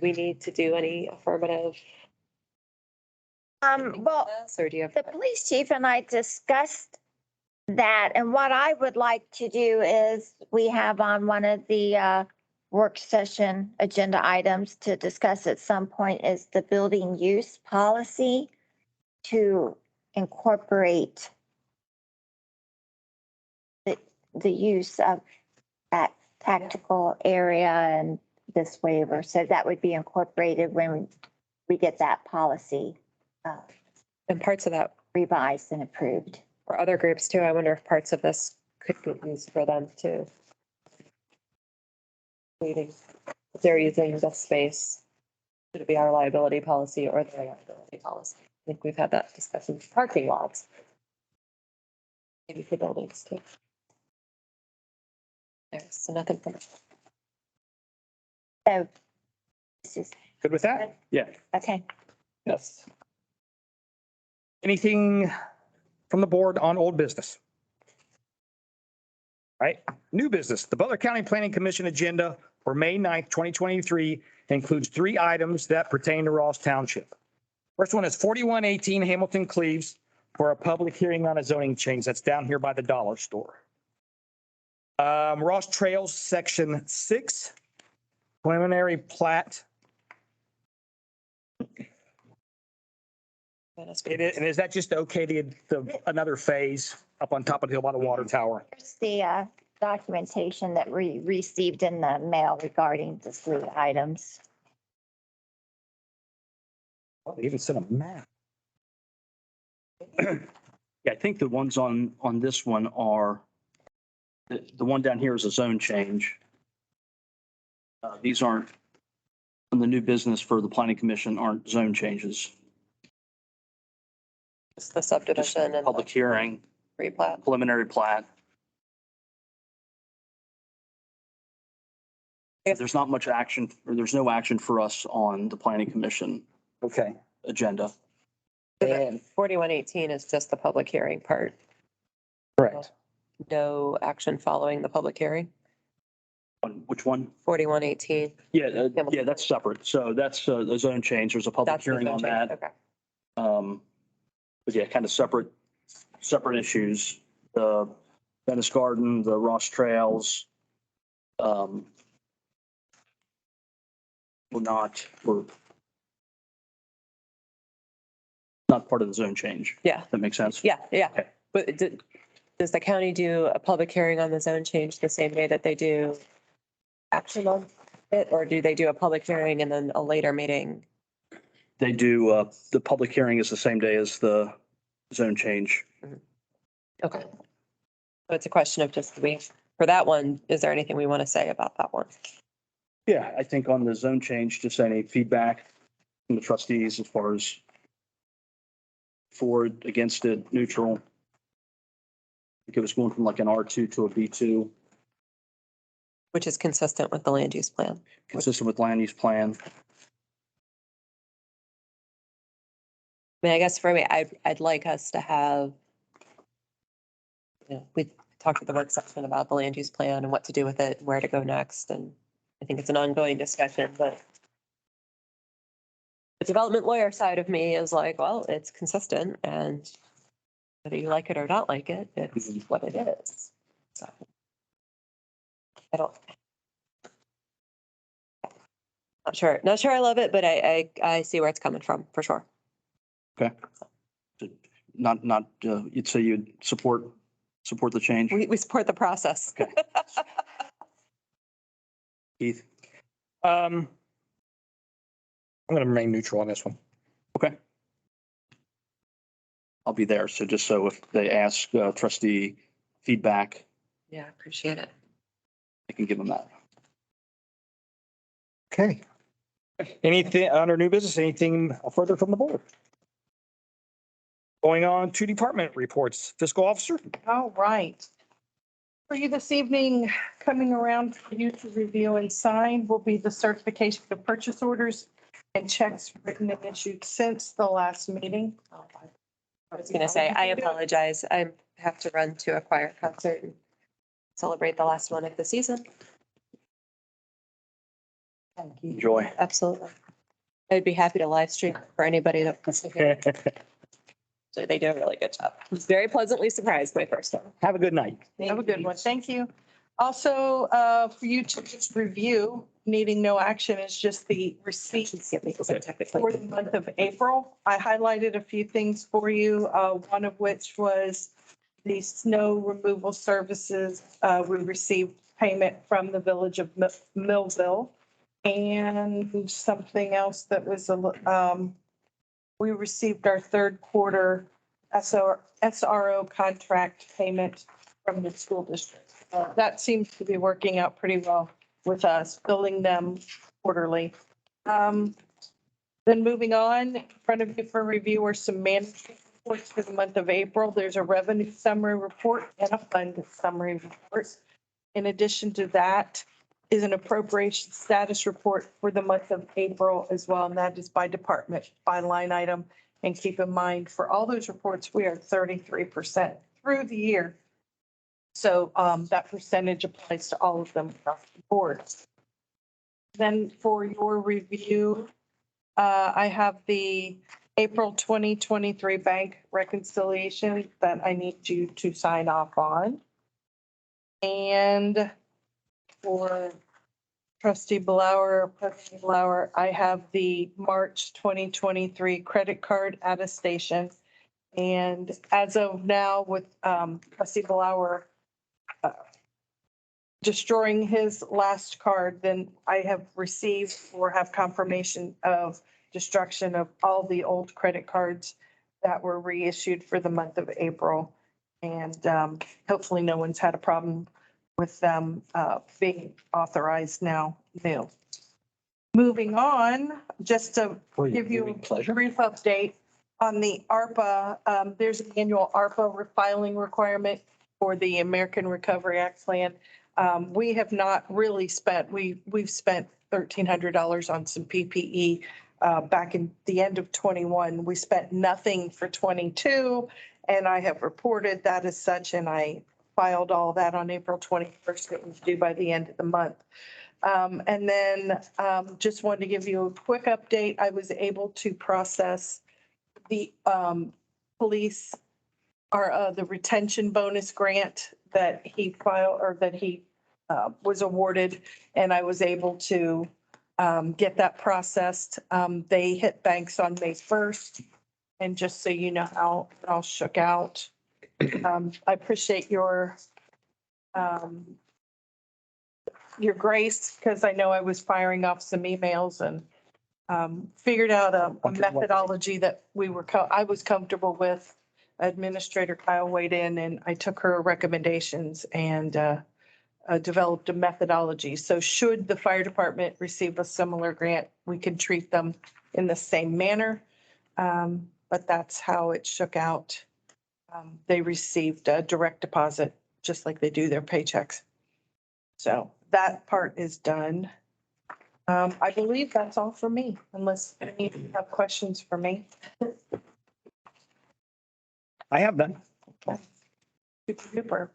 We need to do any affirmative. Well, Or do you have? the police chief and I discussed that, and what I would like to do is we have on one of the work session agenda items to discuss at some point is the building use policy to incorporate the use of that tactical area and this waiver. So that would be incorporated when we get that policy And parts of that revised and approved. for other groups too. I wonder if parts of this could be used for them too. Meeting, if they're using the space, should it be our liability policy or their liability policy? I think we've had that discussion. Parking lots. Maybe for buildings too. There's so nothing from. So this is, Good with that? Yeah. okay. Yes. Anything from the board on old business? All right, new business. The Butler County Planning Commission agenda for May 9th, 2023 includes 3 items that pertain to Ross Township. First one is 4118 Hamilton Cleves for a public hearing on a zoning change. That's down here by the dollar store. Ross Trails, Section 6, preliminary plat. And is that just okay, the another phase up on top of the hill by the water tower? Here's the documentation that we received in the mail regarding the 3 items. Oh, they even sent a map. Yeah, I think the ones on this one are, the one down here is a zone change. These aren't, on the new business for the planning commission aren't zone changes. It's the Just subdivision and public the hearing, replat. preliminary plat. There's not much action, or there's no action for us on the planning commission Okay. agenda. And 4118 is just the public hearing part. correct. No action following the public hearing. On which one? 4118. Yeah, yeah, that's separate. So that's a zone change. There's a public That's the hearing on zone change. that. Okay. But yeah, kind of separate issues. The Venice Garden, the Ross Trails. We're not part of the zone change. Yeah. That makes sense? Yeah, yeah. Okay. But does the county do a public hearing on the zone change the same day that they do action on it? Or do they do a public hearing and then a later meeting? They do, the public hearing is the same day as the zone change. Okay. So it's a question of just for that one, is there anything we want to say about that one? Yeah, I think on the zone change, just any feedback from the trustees as far as for it, against it, neutral. I think it was going from like an R2 to a B2. which is consistent with the land use plan. consistent with land use plan. I mean, I guess for me, I'd like us to have, we talked at the work session about the land use plan and what to do with it, where to go next. And I think it's an ongoing discussion, but the development lawyer side of me is like, well, it's consistent and whether you like it or not like it, it's what it is. So I don't. Not sure I love it, but I see where it's coming from, for sure. Okay. Not, you'd say you'd support the change? We support the process. Okay. Keith? I'm going to remain neutral on this one. Okay. I'll be there. So just so if they ask trustee feedback, Yeah, I appreciate it. I can give them that. Okay. Anything under new business, anything further from the board? Going on to department reports, fiscal officer. All right. For you this evening, coming around for you to review and sign will be the certification of purchase orders and checks written and issued since the last meeting. I was gonna say, I apologize. I have to run to a choir concert and celebrate the last one of the season. Thank you. Enjoy. Absolutely. I'd be happy to live stream for anybody that wants to hear. So they do a really good job. I was very pleasantly surprised my first time. Have a good night. Have a good one. Thank you. Also, for you to just review, needing no action, is just the receipts for the month of April. I highlighted a few things for you, one of which was the snow removal services. We received payment from the village of Millville. And something else that was, we received our third quarter SRO contract payment from the school district. That seems to be working out pretty well with us, billing them quarterly. Then moving on, in front of you for review are some management reports for the month of April. There's a revenue summary report and a fund summary report. In addition to that is an appropriation status report for the month of April as well, and that is by department, by line item. And keep in mind, for all those reports, we are 33% through the year. So that percentage applies to all of them across the board. Then for your review, I have the April 2023 bank reconciliation that I need you to sign off on. And for Trustee Blauer, I have the March 2023 credit card attestation. And as of now, with Trustee Blauer destroying his last card, then I have received or have confirmation of destruction of all the old credit cards that were reissued for the month of April. And hopefully no one's had a problem with them being authorized now new. Moving on, just to give you a brief update on the ARPA, there's an annual ARPA refiling requirement for the American Recovery Act plan. We have not really spent, we've spent $1,300 on some PPE back in the end of 21. We spent nothing for 22, and I have reported that as such, and I filed all that on April 21st. It was due by the end of the month. And then just wanted to give you a quick update. I was able to process the police or the retention bonus grant that he filed or that he was awarded, and I was able to get that processed. They hit banks on May 1st. And just so you know how it all shook out. I appreciate your grace, because I know I was firing off some emails and figured out a methodology that I was comfortable with. Administrator Kyle weighed in, and I took her recommendations and developed a methodology. So should the fire department receive a similar grant, we can treat them in the same manner. But that's how it shook out. They received a direct deposit, just like they do their paychecks. So that part is done. I believe that's all for me, unless any of you have questions for me. I have none. Super duper.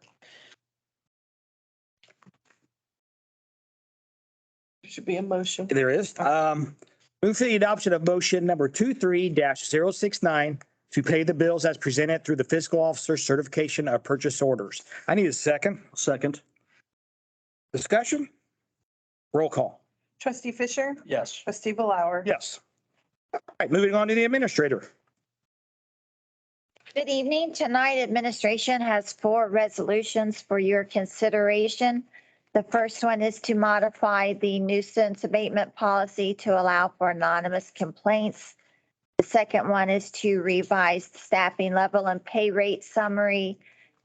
There should be a motion. There is. Move for the adoption of motion number 23-069 to pay the bills as presented through the fiscal officer certification of purchase orders. I need a second. Second. Discussion? Roll call. Trustee Fisher? Yes. Trustee Blower? Yes. All right, moving on to the administrator. Good evening. Tonight, administration has 4 resolutions for your consideration. The first one is to modify the nuisance abatement policy to allow for anonymous complaints. The second one is to revise the staffing level and pay rate summary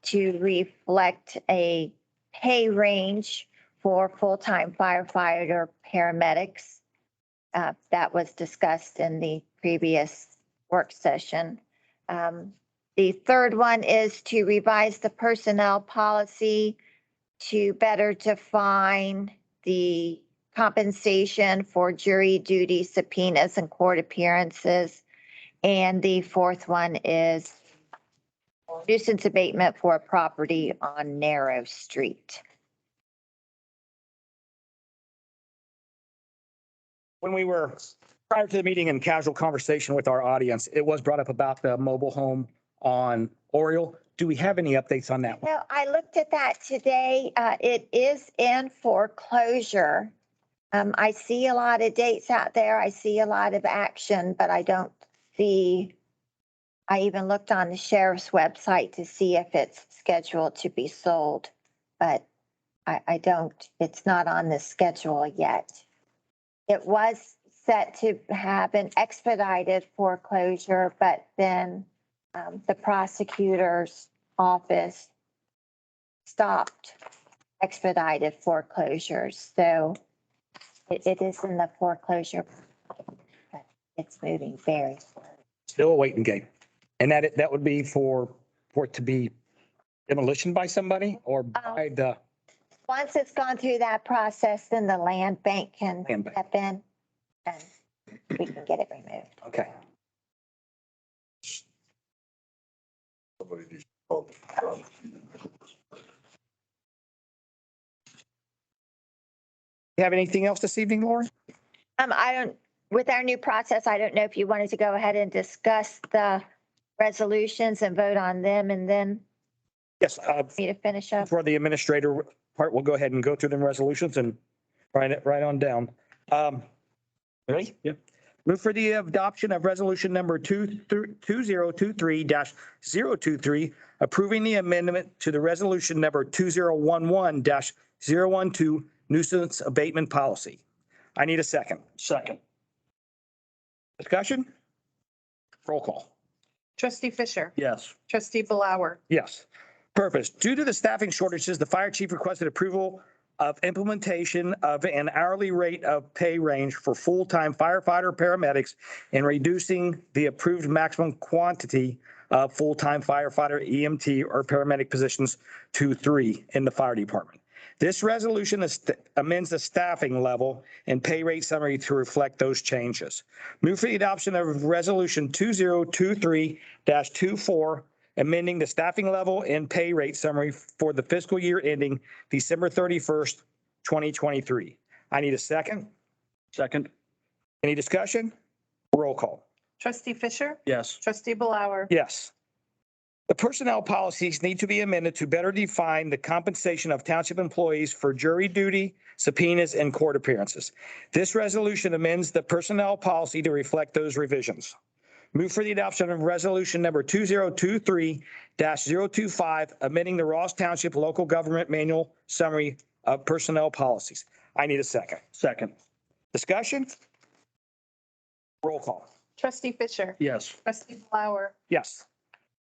to reflect a pay range for full-time firefighter paramedics. That was discussed in the previous work session. The third one is to revise the personnel policy to better define the compensation for jury duty subpoenas and court appearances. And the fourth one is nuisance abatement for a property on Narrow Street. When we were prior to the meeting in casual conversation with our audience, it was brought up about the mobile home on Oriole. Do we have any updates on that one? No, I looked at that today. It is in foreclosure. I see a lot of dates out there. I see a lot of action, but I don't see. I even looked on the sheriff's website to see if it's scheduled to be sold, but I don't, it's not on the schedule yet. It was set to have an expedited foreclosure, but then the prosecutor's office stopped expedited foreclosures. So it is in the foreclosure, but it's moving very slowly. Still a waiting game. And that would be for it to be demolition by somebody or by the, Once it's gone through that process, then the land bank can Land bank. step in and we can get it removed. okay. Somebody needs to call the- You have anything else this evening, Laura? With our new process, I don't know if you wanted to go ahead and discuss the resolutions and vote on them and then Yes, me to finish up. for the administrator part, we'll go ahead and go through them resolutions and write it right on down. Ready? Yep. Move for the adoption of resolution number 2023-023, approving the amendment to the resolution number 2011-012 nuisance abatement policy. I need a second. Second. Discussion? Roll call. Trustee Fisher? Yes. Trustee Blower? Yes. Purpose. Due to the staffing shortages, the fire chief requested approval of implementation of an hourly rate of pay range for full-time firefighter paramedics and reducing the approved maximum quantity of full-time firefighter EMT or paramedic positions to 3 in the fire department. This resolution amends the staffing level and pay rate summary to reflect those changes. Move for the adoption of resolution 2023-24, amending the staffing level and pay rate summary for the fiscal year ending December 31st, 2023. I need a second. Second. Any discussion? Roll call. Trustee Fisher? Yes. Trustee Blower? Yes. The personnel policies need to be amended to better define the compensation of township employees for jury duty, subpoenas, and court appearances. This resolution amends the personnel policy to reflect those revisions. Move for the adoption of resolution number 2023-025, amending the Ross Township Local Government Manual Summary of Personnel Policies. I need a second. Second. Discussion? Roll call. Trustee Fisher? Yes. Trustee Blower? Yes.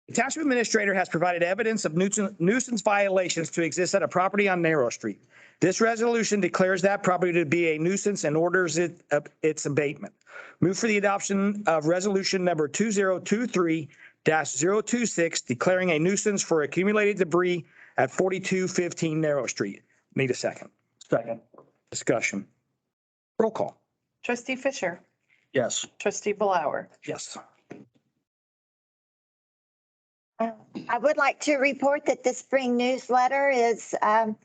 The township administrator has provided evidence of nuisance violations to exist at a property on Narrow Street. This resolution declares that property to be a nuisance and orders its abatement. Move for the adoption of resolution number 2023-026, declaring a nuisance for accumulated debris at 4215 Narrow Street. Need a second. Second. Discussion. Roll call. Trustee Fisher, Yes. trustee Blower. Yes. I would like to report that the spring newsletter is at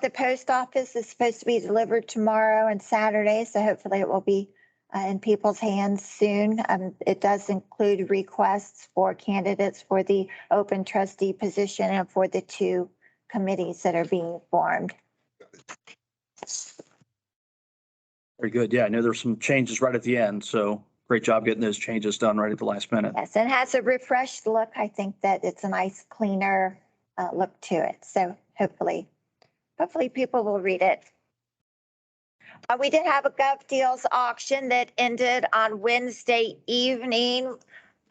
the post office. It's supposed to be delivered tomorrow and Saturday, so hopefully it will be in people's hands soon. It does include requests for candidates for the open trustee position and for the two committees that are being formed. Very good. Yeah, I know there's some changes right at the end, so great job getting those changes done right at the last minute. Yes, and has a refreshed look. I think that it's a nice, cleaner look to it. So hopefully people will read it. We did have a Gov Deals auction that ended on Wednesday evening.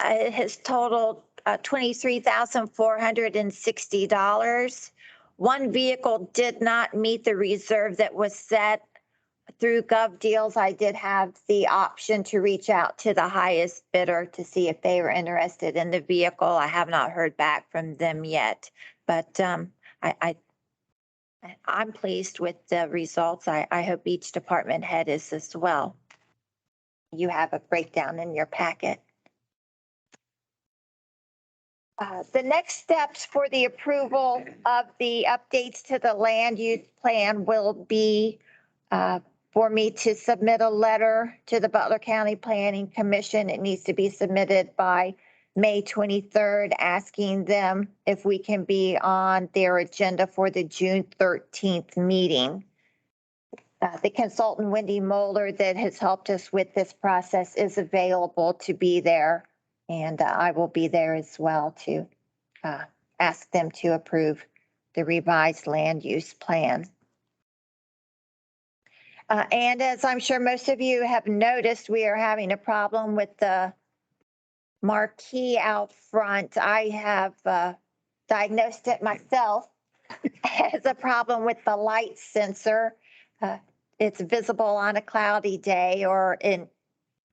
It has totaled $23,460. One vehicle did not meet the reserve that was set through Gov Deals. I did have the option to reach out to the highest bidder to see if they were interested in the vehicle. I have not heard back from them yet, but I'm pleased with the results. I hope each department head is as well. You have a breakdown in your packet. The next steps for the approval of the updates to the land use plan will be for me to submit a letter to the Butler County Planning Commission. It needs to be submitted by May 23rd, asking them if we can be on their agenda for the June 13th meeting. The consultant, Wendy Moeller, that has helped us with this process is available to be there. And I will be there as well to ask them to approve the revised land use plan. And as I'm sure most of you have noticed, we are having a problem with the marquee out front. I have diagnosed it myself as a problem with the light sensor. It's visible on a cloudy day or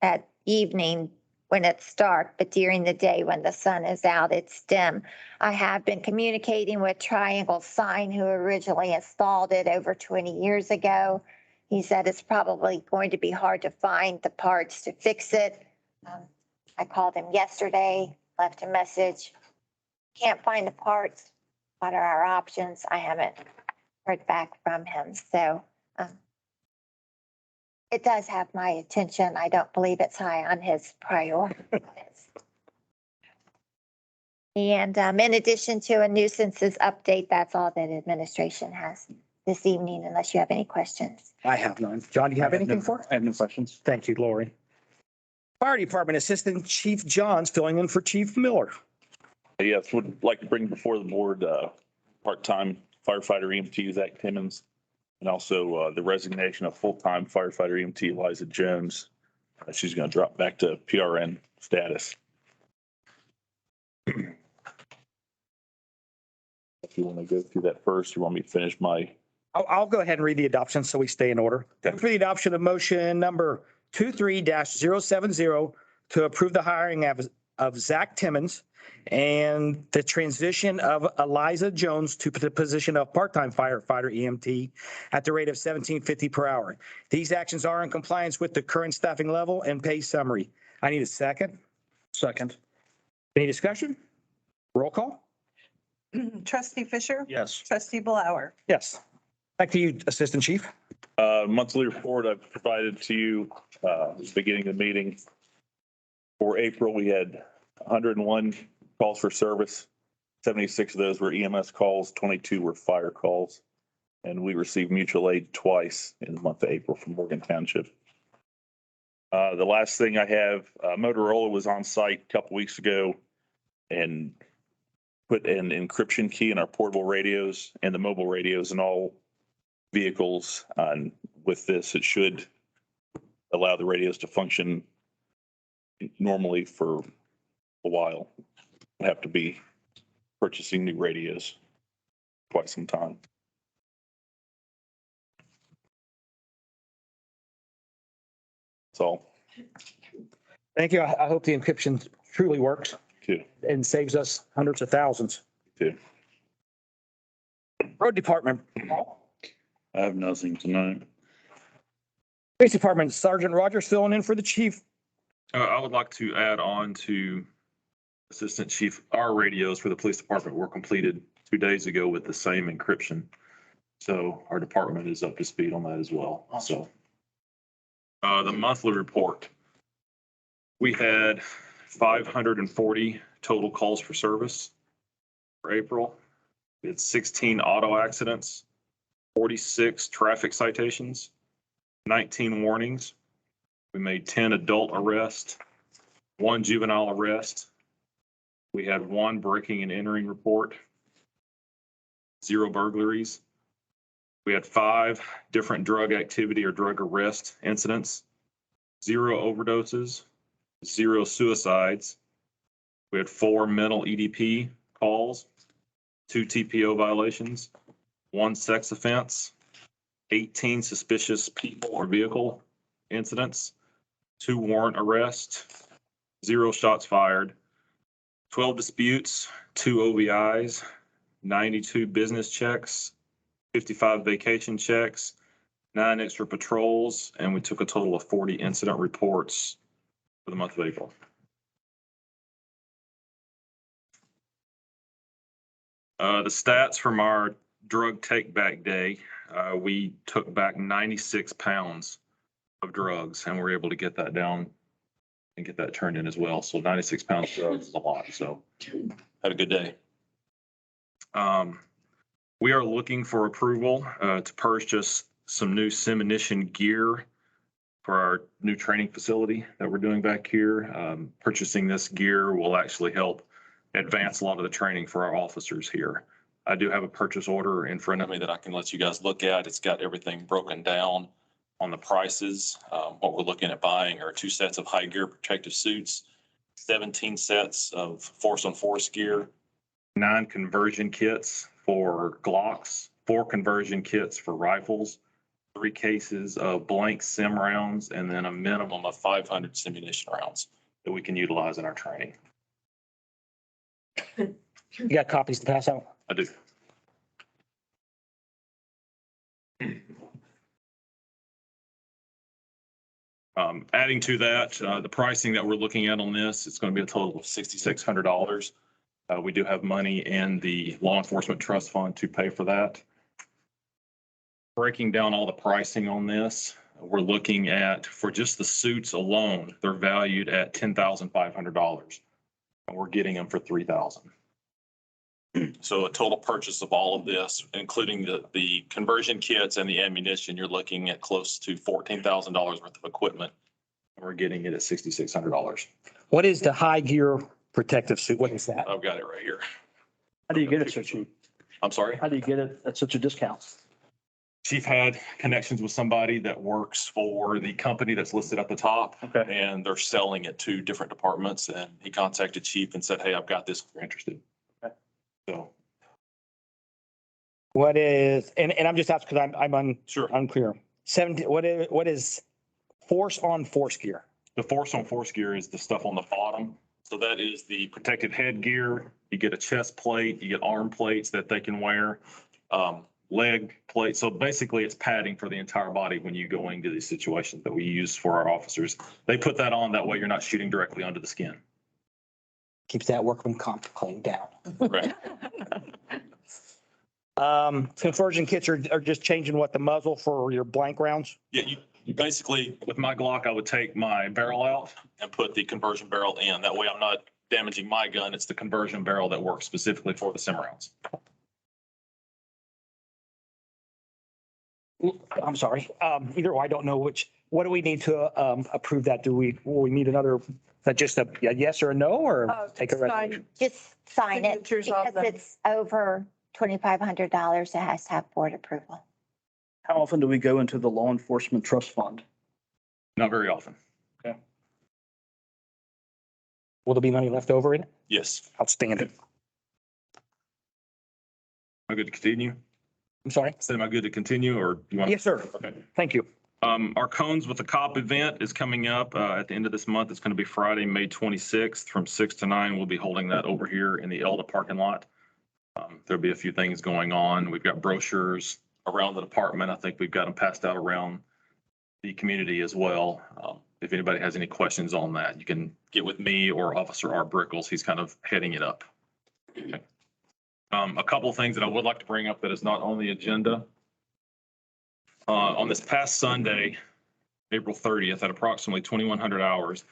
at evening when it's dark, but during the day when the sun is out, it's dim. I have been communicating with Triangle Sign, who originally installed it over 20 years ago. He said it's probably going to be hard to find the parts to fix it. I called him yesterday, left a message. Can't find the parts. What are our options? I haven't heard back from him. So it does have my attention. I don't believe it's high on his priorities. And in addition to a nuisances update, that's all that administration has this evening, unless you have any questions. I have none. John, do you have anything for? I have no questions. Thank you, Lori. Fire Department Assistant Chief Johns filling in for Chief Miller. Yes, would like to bring before the board part-time firefighter EMT Zach Timmons, and also the resignation of full-time firefighter EMT Eliza Jones. She's going to drop back to PRN status. If you want to go through that first, you want me to finish my? I'll go ahead and read the adoption so we stay in order. For the adoption of motion number 23-070 to approve the hiring of Zach Timmons and the transition of Eliza Jones to the position of part-time firefighter EMT at the rate of $17.50 per hour. These actions are in compliance with the current staffing level and pay summary. I need a second. Second. Any discussion? Roll call? Trustee Fisher, Yes. trustee Blower. Yes. Back to you, Assistant Chief. Monthly report I've provided to you at the beginning of the meeting. For April, we had 101 calls for service. 76 of those were EMS calls, 22 were fire calls. And we received mutual aid twice in the month of April from Morgan Township. The last thing I have, Motorola was on site a couple weeks ago and put an encryption key in our portable radios and the mobile radios in all vehicles. And with this, it should allow the radios to function normally for a while. I have to be purchasing new radios quite some time. That's all. Thank you. I hope the encryption truly works Too. and saves us hundreds of thousands. Too. Road Department. I have nothing tonight. Police Department, Sergeant Rogers filling in for the chief. I would like to add on to Assistant Chief, our radios for the police department were completed 2 days ago with the same encryption. So our department is up to speed on that as well. So the monthly report, we had 540 total calls for service for April. We had 16 auto accidents, 46 traffic citations, 19 warnings. We made 10 adult arrests, 1 juvenile arrest. We had 1 breaking and entering report, 0 burglaries. We had 5 different drug activity or drug arrest incidents, 0 overdoses, 0 suicides. We had 4 mental EDP calls, 2 TPO violations, 1 sex offense, 18 suspicious people or vehicle incidents, 2 warrant arrests, 0 shots fired, 12 disputes, 2 OVIs, 92 business checks, 55 vacation checks, 9 extra patrols, and we took a total of 40 incident reports for the month of April. The stats from our drug take back day, we took back 96 pounds of drugs and we're able to get that down and get that turned in as well. So 96 pounds of drugs is a lot. So had a good day. We are looking for approval to purchase some new simunition gear for our new training facility that we're doing back here. Purchasing this gear will actually help advance a lot of the training for our officers here. I do have a purchase order in front of me that I can let you guys look at. It's got everything broken down on the prices. What we're looking at buying are 2 sets of high gear protective suits, 17 sets of force on force gear, 9 conversion kits for Glocks, 4 conversion kits for rifles, 3 cases of blank sim rounds, and then a minimum of 500 simunition rounds that we can utilize in our training. You got copies to pass out? I do. Adding to that, the pricing that we're looking at on this, it's going to be a total of $6,600. We do have money in the law enforcement trust fund to pay for that. Breaking down all the pricing on this, we're looking at, for just the suits alone, they're valued at $10,500. And we're getting them for $3,000. So a total purchase of all of this, including the conversion kits and the ammunition, you're looking at close to $14,000 worth of equipment. And we're getting it at $6,600. What is the high gear protective suit? What is that? I've got it right here. How do you get it so cheap? I'm sorry? How do you get it at such a discount? Chief had connections with somebody that works for the company that's listed at the top. Okay. And they're selling it to different departments. And he contacted Chief and said, hey, I've got this if you're interested. Okay. So. What is, and I'm just asking because I'm Sure. unclear. 17, what is force on force gear? The force on force gear is the stuff on the bottom. So that is the protective head gear. You get a chest plate, you get arm plates that they can wear, leg plates. So basically it's padding for the entire body when you go into these situations that we use for our officers. They put that on, that way you're not shooting directly onto the skin. Keeps that workman comp claim down. Right. Conversion kits are just changing what the muzzle for your blank rounds? Yeah, you basically, with my Glock, I would take my barrel out and put the conversion barrel in. That way I'm not damaging my gun. It's the conversion barrel that works specifically for the sim rounds. I'm sorry. Either way, I don't know what do we need to approve that? Will we need another, is that just a yes or a no or take a resolution? Just sign it Signatures of because them. it's over $2,500. It has to have board approval. How often do we go into the law enforcement trust fund? Not very often. Will there be money left over in it? Yes. Outstanding. Am I good to continue? I'm sorry. Said, am I good to continue or do you want? Yes, sir. Okay. Thank you. Our Cones with the Cop event is coming up at the end of this month. It's going to be Friday, May 26th from 6 to 9. We'll be holding that over here in the Elda parking lot. There'll be a few things going on. We've got brochures around the department. I think we've got them passed out around the community as well. If anybody has any questions on that, you can get with me or Officer Art Brickles. He's kind of heading it up. Okay. A couple of things that I would like to bring up that is not on the agenda. On this past Sunday, April 30th, at approximately 2100 hours,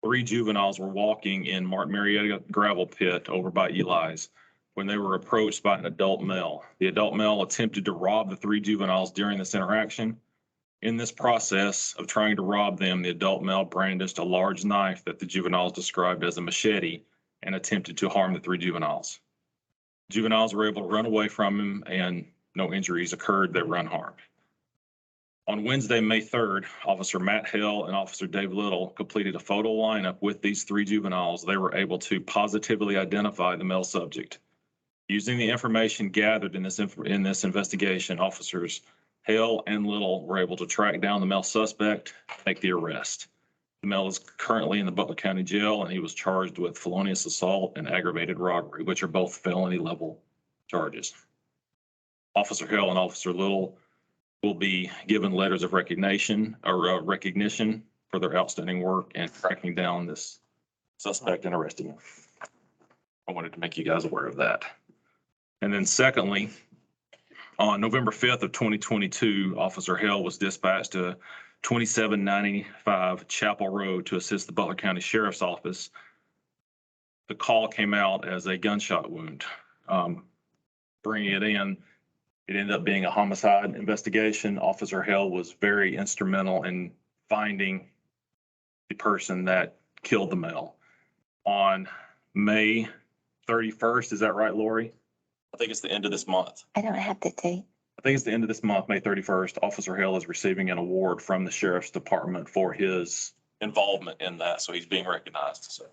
3 juveniles were walking in Martin Marietta gravel pit over by Eli's when they were approached by an adult male. The adult male attempted to rob the 3 juveniles during this interaction. In this process of trying to rob them, the adult male brandished a large knife that the juveniles described as a machete and attempted to harm the 3 juveniles. Juveniles were able to run away from him and no injuries occurred that were unharmed. On Wednesday, May 3rd, Officer Matt Hill and Officer Dave Little completed a photo lineup with these 3 juveniles. They were able to positively identify the male subject. Using the information gathered in this investigation, officers Hill and Little were able to track down the male suspect, make the arrest. The male is currently in the Butler County Jail and he was charged with felonious assault and aggravated robbery, which are both felony level charges. Officer Hill and Officer Little will be given letters of recognition for their outstanding work and tracking down this suspect and arresting him. I wanted to make you guys aware of that. And then secondly, on November 5th of 2022, Officer Hill was dispatched to 2795 Chapel Road to assist the Butler County Sheriff's Office. The call came out as a gunshot wound. Bringing it in, it ended up being a homicide investigation. Officer Hill was very instrumental in finding the person that killed the male. On May 31st, is that right, Lori? I think it's the end of this month. I don't have the date. I think it's the end of this month, May 31st. Officer Hill is receiving an award from the Sheriff's Department for his involvement in that. So he's being recognized. So.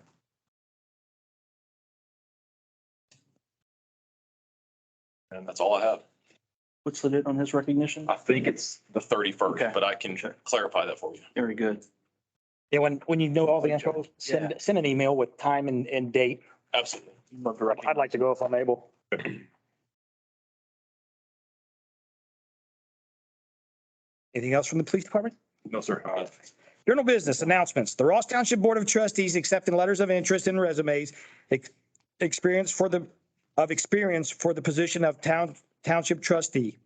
And that's all I have. What's the date on his recognition? I think it's the 31st, Okay. but I can clarify that for you. Very good. Yeah, when you know all the info, send an email with time and date. Absolutely. I'd like to go if I'm able. Anything else from the police department? No, sir. Journal business announcements. The Ross Township Board of Trustees accepting letters of interest and resumes, experience for the position of township trustee.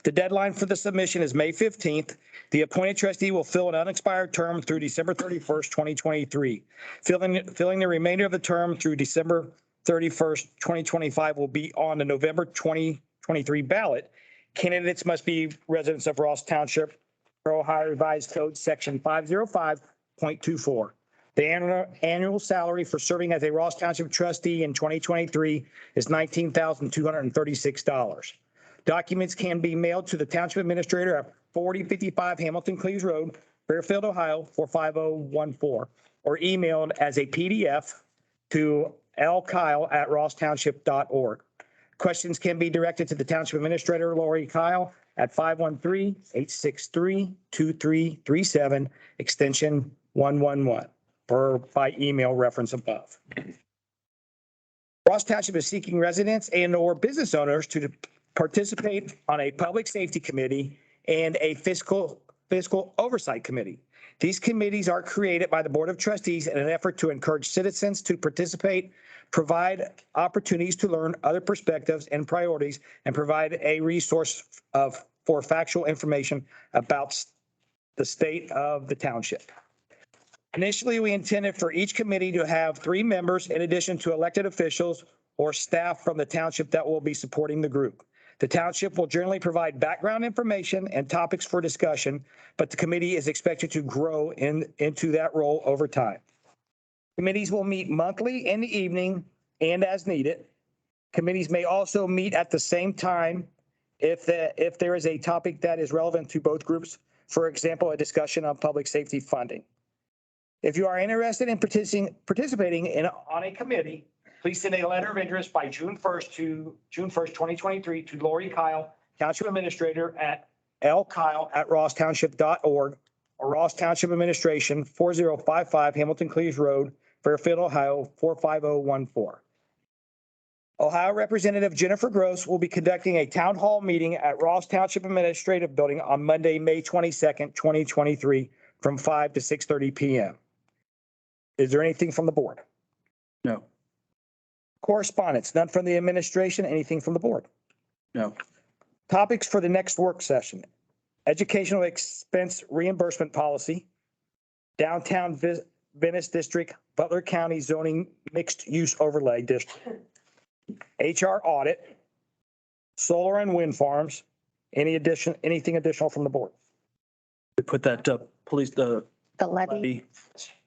The deadline for the submission is May 15th. The appointed trustee will fill an unexpired term through December 31st, 2023. Filling the remainder of the term through December 31st, 2025 will be on the November 2023 ballot. Candidates must be residents of Ross Township, per Ohio Revised Code, Section 505.24. The annual salary for serving as a Ross Township trustee in 2023 is $19,236. Documents can be mailed to the Township Administrator at 4055 Hamilton Cleves Road, Fairfield, Ohio, 45014, or emailed as a PDF to lkyle@rosstownship.org. Questions can be directed to the Township Administrator, Lori Kyle, at 513-863-2337, extension 111, or by email reference above. Ross Township is seeking residents and/or business owners to participate on a public safety committee and a fiscal oversight committee. These committees are created by the Board of Trustees in an effort to encourage citizens to participate, provide opportunities to learn other perspectives and priorities, and provide a resource for factual information about the state of the township. Initially, we intended for each committee to have 3 members in addition to elected officials or staff from the township that will be supporting the group. The township will generally provide background information and topics for discussion, but the committee is expected to grow into that role over time. Committees will meet monthly in the evening and as needed. Committees may also meet at the same time if there is a topic that is relevant to both groups, for example, a discussion on public safety funding. If you are interested in participating on a committee, please send a letter of interest by June 1st, 2023 to Lori Kyle, Township Administrator, at lkyle@rosstownship.org, or Ross Township Administration, 4055 Hamilton Cleves Road, Fairfield, Ohio, 45014. Ohio Representative Jennifer Gross will be conducting a town hall meeting at Ross Township Administrative Building on Monday, May 22nd, 2023, from 5 to 6:30 PM. Is there anything from the board? No. Correspondence, none from the administration, anything from the board? No. Topics for the next work session: educational expense reimbursement policy, downtown Venice District, Butler County zoning mixed use overlay district, HR audit, solar and wind farms, anything additional from the board? We put that police, The levy levy.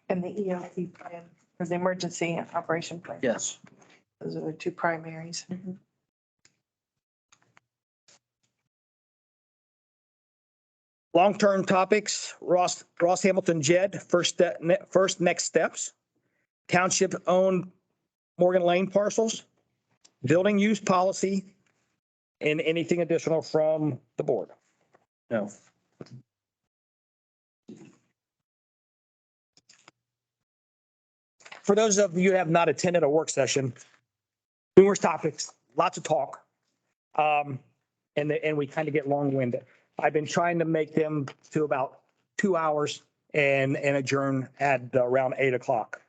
And the EOP plan, or the emergency operation plan. Yes. Those are the two primaries. Long-term topics, Ross Hamilton JED, first next steps, township-owned Morgan Lane parcels, building use policy, and anything additional from the board? No. For those of you who have not attended a work session, numerous topics, lots of talk. And we kind of get long-winded. I've been trying to make them to about 2 hours and adjourn at around 8 o'clock.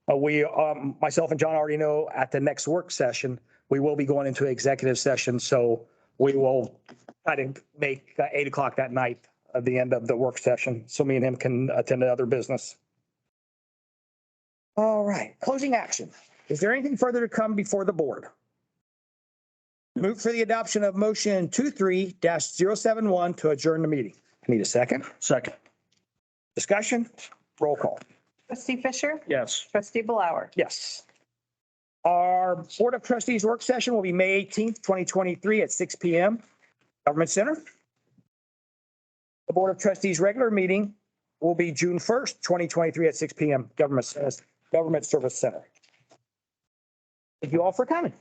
Myself and John already know at the next work session, we will be going into executive session. So we will try to make 8 o'clock that night at the end of the work session. So me and him can attend to other business. All right, closing action. Is there anything further to come before the board? Move for the adoption of motion 23-071 to adjourn the meeting. I need a second. Second. Discussion, roll call. Trustee Fisher? Yes. Trustee Blower? Yes. Our Board of Trustees work session will be May 18th, 2023 at 6 PM, Government Center. The Board of Trustees regular meeting will be June 1st, 2023 at 6 PM, Government Service Center. Thank you all for coming.